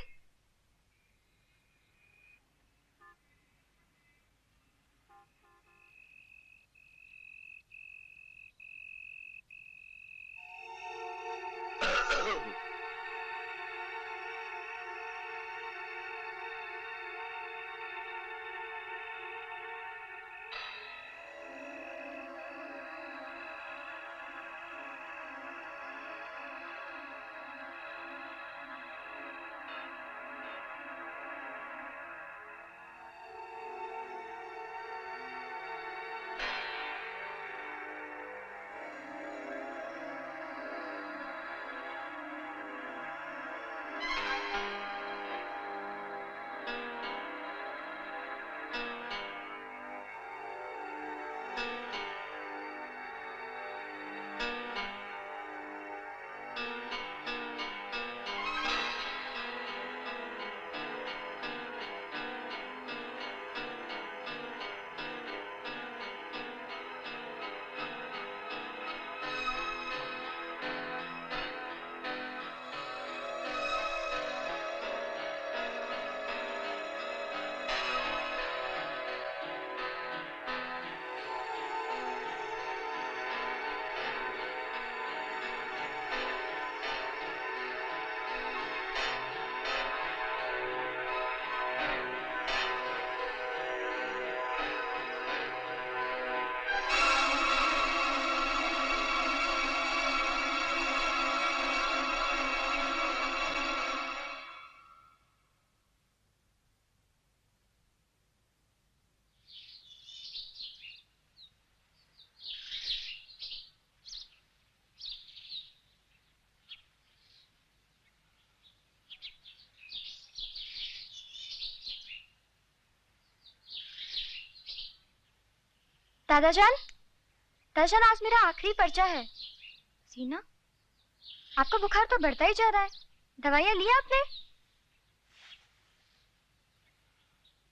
दादाजान, दादाजान, आज मेरा आखिरी पर्चा है। सीना, आपका बुखार तो बढ़ता ही जा रहा है। दवाइयाँ ली आपने?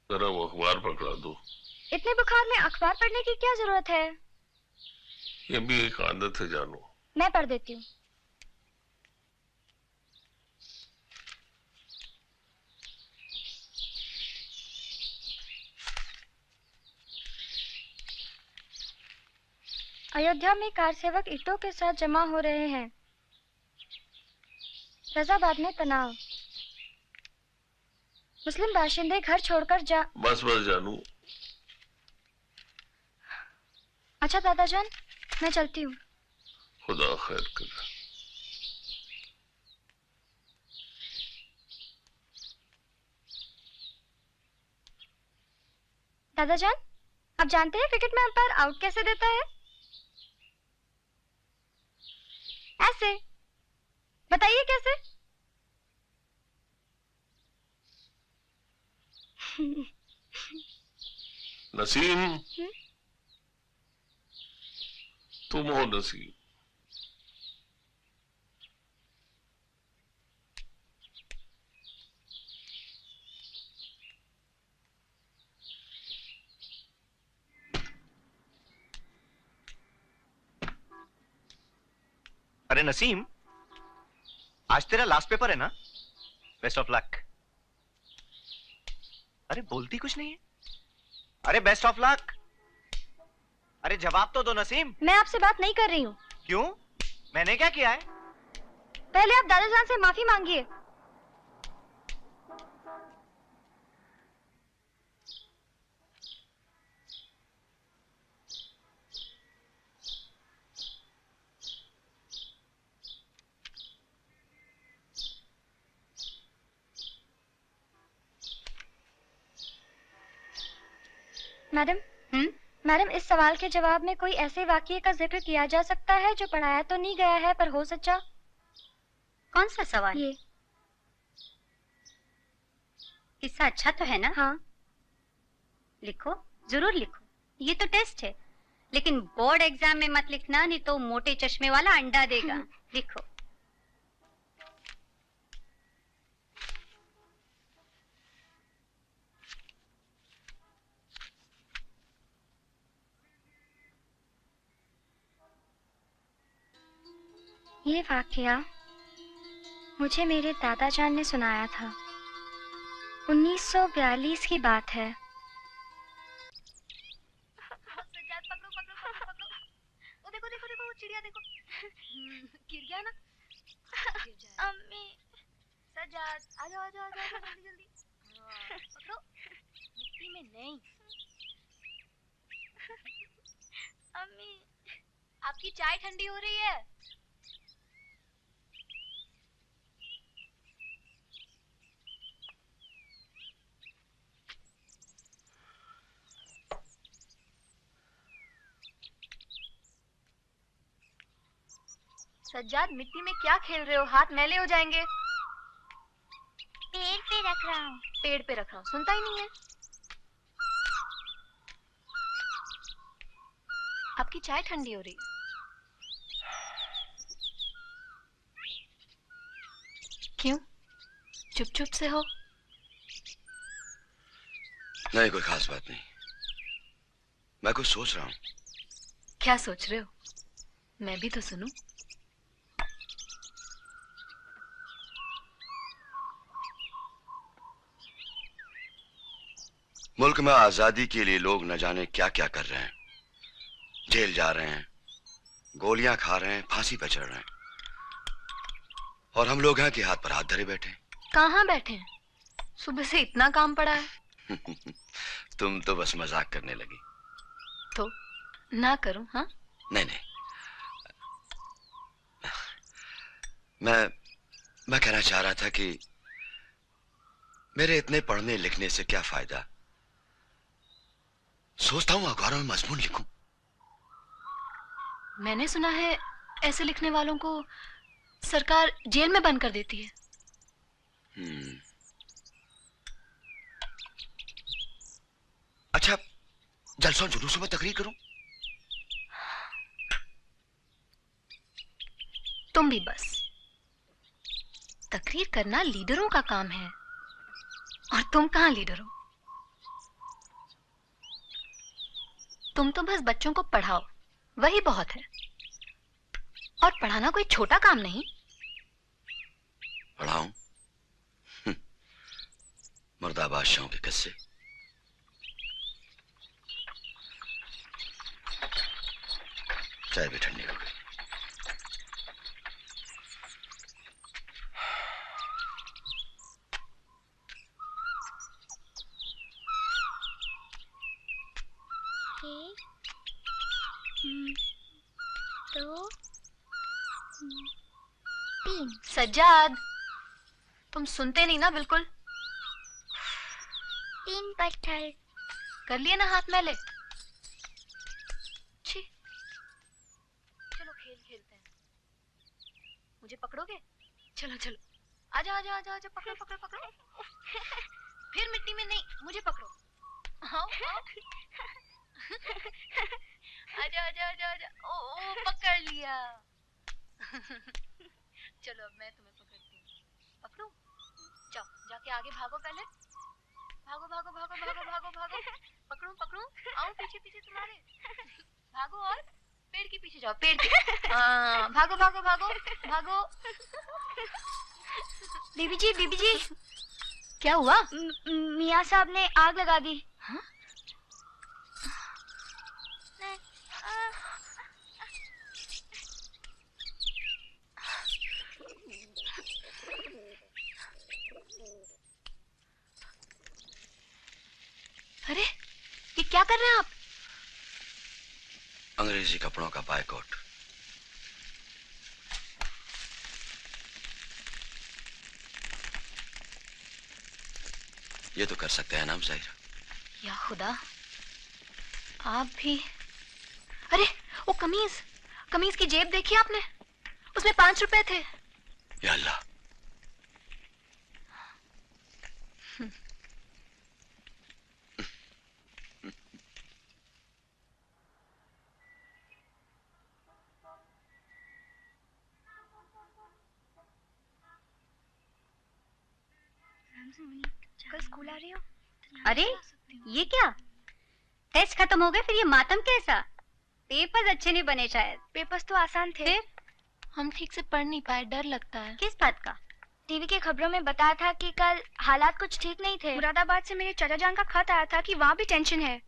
जरा वो अखबार पकड़ा दो। इतने बुखार में अखबार पढ़ने की क्या जरूरत है? ये भी एक आदत है जानू। मैं पढ़ देती हूँ। अयोध्या में कार सेवक ईंटों के साथ जमा हो रहे हैं। फैजाबाद में तनाव। मुस्लिम बाशिंदे घर छोड़कर जा। बस बस जानू। अच्छा दादाजान, मैं चलती हूँ। खुदा खैर करे। दादाजान, आप जानते हैं क्रिकेट में अंपायर आउट कैसे देता है? ऐसे। बताइए कैसे? नसीम, तुम हो नसीम। अरे नसीम, आज तेरा लास्ट पेपर है ना? Best of luck. अरे बोलती कुछ नहीं है। अरे बेस्ट ऑफ लक। अरे जवाब तो दो नसीम। मैं आपसे बात नहीं कर रही हूँ। क्यों? मैंने क्या किया है? पहले आप दादाजान से माफी मांगिए। मैडम, मैडम इस सवाल के जवाब में कोई ऐसे वाक्य का जिक्र किया जा सकता है जो पढ़ाया तो नहीं गया है पर हो सच्चा? कौन सा सवाल? ये किस्सा अच्छा तो है ना? हाँ। लिखो, जरूर लिखो। ये तो टेस्ट है, लेकिन बोर्ड एग्जाम में मत लिखना, नहीं तो मोटे चश्मे वाला अंडा देगा। लिखो। ये वाकया मुझे मेरे दादाजान ने सुनाया था। 1942 की बात है। ओ देखो देखो देखो, चिड़िया देखो। गिर गया ना? अम्मी, सजाद, आ जाओ आ जाओ आ जाओ जल्दी जल्दी। पकड़ो। मिट्टी में नहीं। अम्मी, आपकी चाय ठंडी हो रही है। सज्जाद, मिट्टी में क्या खेल रहे हो? हाथ मैले हो जाएंगे। पेड़ पे रख रहा हूँ। पेड़ पे रख रहा हूँ, सुनता ही नहीं है। आपकी चाय ठंडी हो रही है। क्यों? चुप चुप से हो? नहीं, कोई खास बात नहीं। मैं कुछ सोच रहा हूँ। क्या सोच रहे हो? मैं भी तो सुनूं। मुल्क में आजादी के लिए लोग न जाने क्या क्या कर रहे हैं। जेल जा रहे हैं, गोलियां खा रहे हैं, फांसी पे चढ़ रहे हैं, और हम लोग हैं कि हाथ पर हाथ धरे बैठे। कहाँ बैठे हैं? सुबह से इतना काम पड़ा है। तुम तो बस मजाक करने लगी। तो ना करूं? हाँ, नहीं नहीं, मैं कहना चाह रहा था कि मेरे इतने पढ़ने लिखने से क्या फायदा। सोचता हूं अखबारों में मजमून लिखूं। मैंने सुना है ऐसे लिखने वालों को सरकार जेल में बंद कर देती है। अच्छा, जलसों जुलूसों में तकरीर करूं? तुम भी बस। तकरीर करना लीडरों का काम है, और तुम कहाँ लीडर हो? तुम तो बस बच्चों को पढ़ाओ, वही बहुत है। और पढ़ाना कोई छोटा काम नहीं। पढ़ाऊं? मर्दा बादशाहों के किस्से। चाय भी ठंडी हो गई। सज्जाद, तुम सुनते नहीं ना बिल्कुल। 3 पत्थर। कर लिए ना हाथ मैले? मुझे पकड़ोगे? चलो चलो, आजा आजा आजा आजा, पकड़ो पकड़ो पकड़ो। फिर मिट्टी में नहीं, मुझे पकड़ो। आओ आओ। आजा आजा आजा आजा। ओ पकड़ लिया। चलो अब मैं तुम्हें पकड़ती हूँ। पकड़ो। जाओ, जाके आगे भागो पहले। भागो भागो भागो भागो भागो भागो। पकड़ूं पकड़ूं? आओ पीछे पीछे तुम्हारे। भागो और पेड़ के पीछे जाओ, पेड़ के। हाँ, भागो भागो भागो भागो। बीबी जी क्या हुआ? मियाँ साहब ने आग लगा दी। हाँ? अरे ये क्या कर रहे हैं आप? अंग्रेजी कपड़ों का बायकॉट। ये तो कर सकते हैं ना हम ज़ाहिरा। या खुदा, आप भी। अरे वो कमीज की जेब देखी आपने? उसमें 5 रुपए थे। या अल्लाह। कल स्कूल आ रही हो? अरे ये क्या, टेस्ट खत्म हो गए फिर ये मातम कैसा? पेपर्स अच्छे नहीं बने शायद। पेपर्स तो आसान थे। फिर हम ठीक से पढ़ नहीं पाए, डर लगता है। किस बात का? टीवी के खबरों में बताया था कि कल हालात कुछ ठीक नहीं थे। मुरादाबाद से मेरे चाचा जान का खत आया था कि वहाँ भी टेंशन है।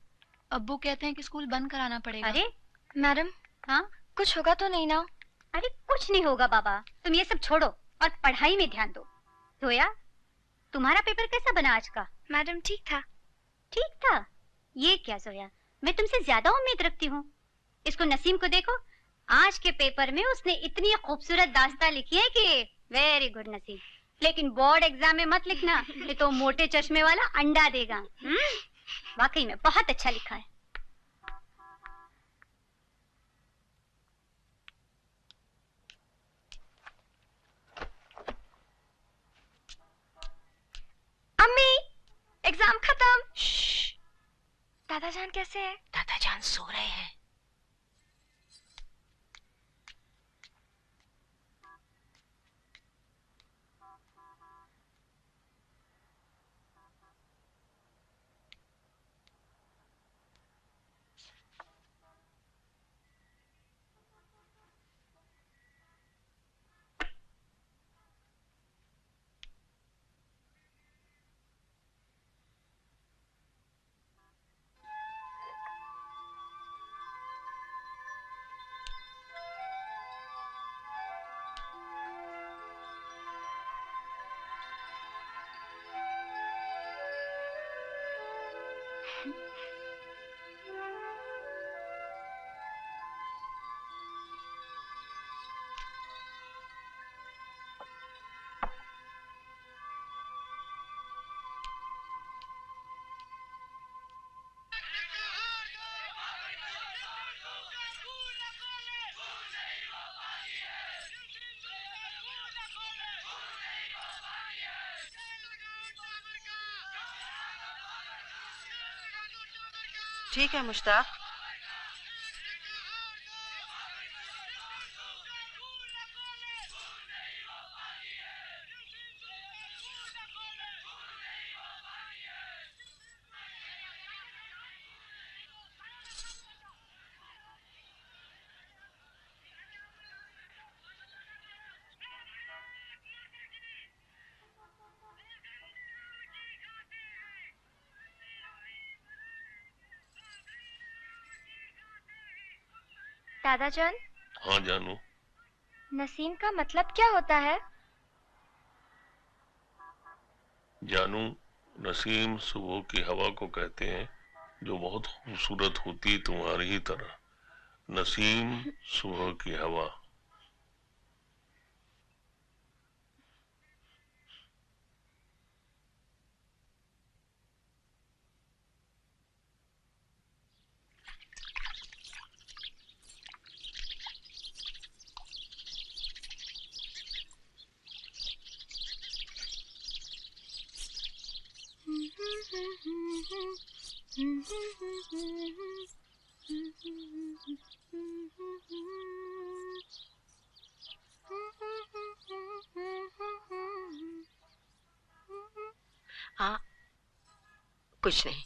अब्बू कहते हैं कि स्कूल बंद कराना पड़ेगा। अरे मैडम, हाँ कुछ होगा तो नहीं ना? अरे कुछ नहीं होगा बाबा, तुम ये सब छोड़ो और पढ़ाई में ध्यान दो। जोया, तुम्हारा पेपर कैसा बना आज का? मैडम ठीक था। ठीक था? ये क्या जोया, मैं तुमसे ज्यादा उम्मीद रखती हूँ। इसको नसीम को देखो, आज के पेपर में उसने इतनी खूबसूरत दास्तां लिखी है कि वेरी गुड नसीम। लेकिन बोर्ड एग्जाम में मत लिखना, ये तो मोटे चश्मे वाला अंडा देगा। वाकई में बहुत अच्छा लिखा है। अम्मी, एग्जाम खत्म। दादाजान कैसे हैं? दादाजान सो रहे हैं। ठीक है मुश्ताक, दादाजान, हाँ जानू। नसीम का मतलब क्या होता है? जानू, नसीम सुबह की हवा को कहते हैं जो बहुत खूबसूरत होती तुम्हारी ही तरह। नसीम सुबह की हवा। हाँ, कुछ नहीं।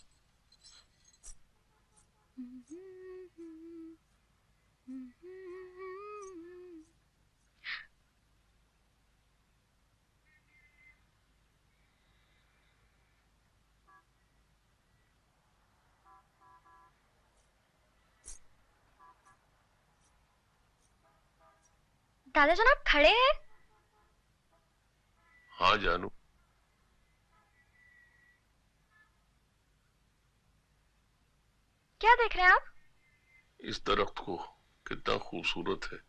दादाजान आप खड़े हैं? हाँ जानू। क्या देख रहे हैं आप? इस दरख्त को, कितना खूबसूरत है।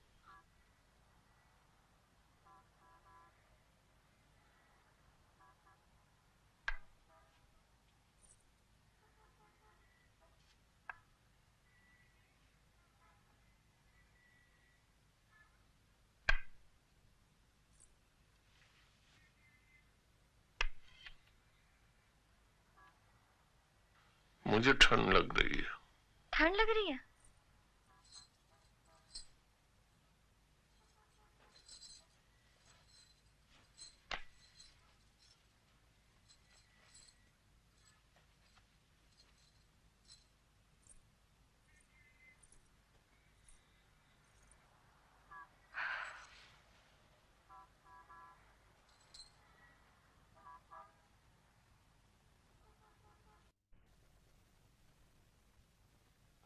मुझे ठंड लग रही है। ठंड लग रही है?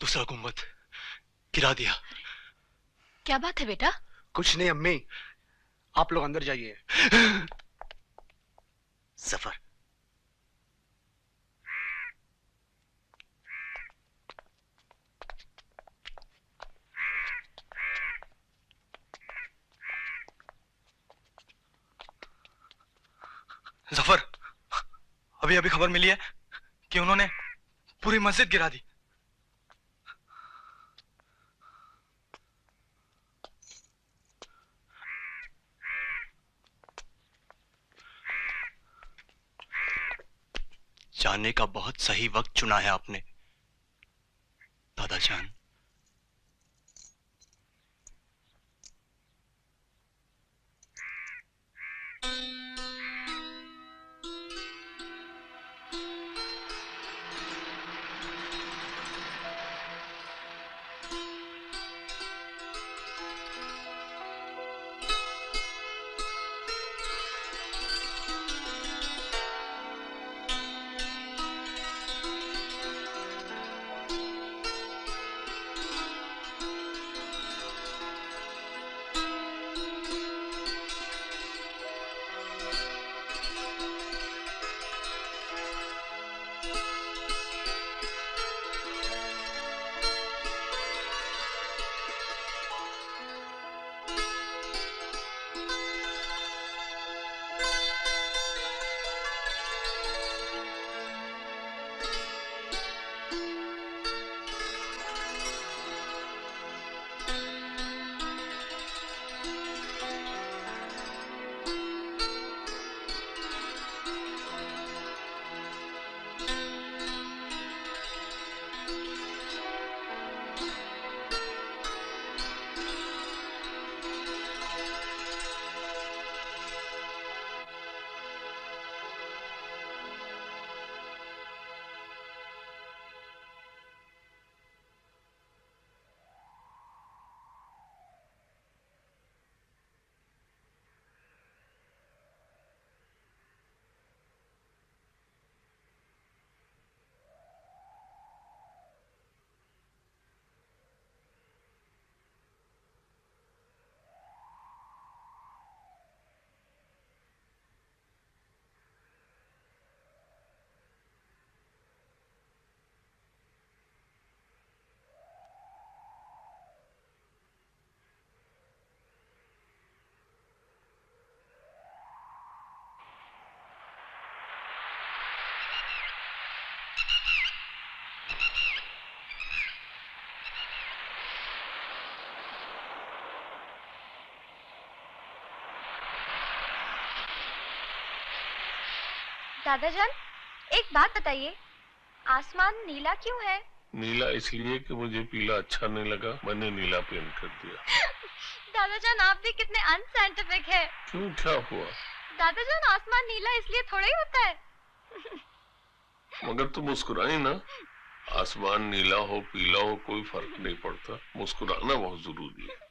दूसरा गुम्बद गिरा दिया। क्या बात है बेटा? कुछ नहीं अम्मी, आप लोग अंदर जाइए। जफर, जफर, अभी अभी खबर मिली है कि उन्होंने पूरी मस्जिद गिरा दी। जाने का बहुत सही वक्त चुना है आपने दादाजान। दादा जान, एक बात बताइए, आसमान नीला क्यों है? नीला इसलिए कि मुझे पीला अच्छा नहीं लगा, मैंने नीला पेंट कर दिया। दादा जान, आप भी कितने अनसाइंटिफिक है। क्यों, क्या हुआ? दादा जान, आसमान नीला इसलिए थोड़ा ही होता है। मगर तुम मुस्कुराई ना। आसमान नीला हो पीला हो कोई फर्क नहीं पड़ता, मुस्कुराना बहुत जरूरी है।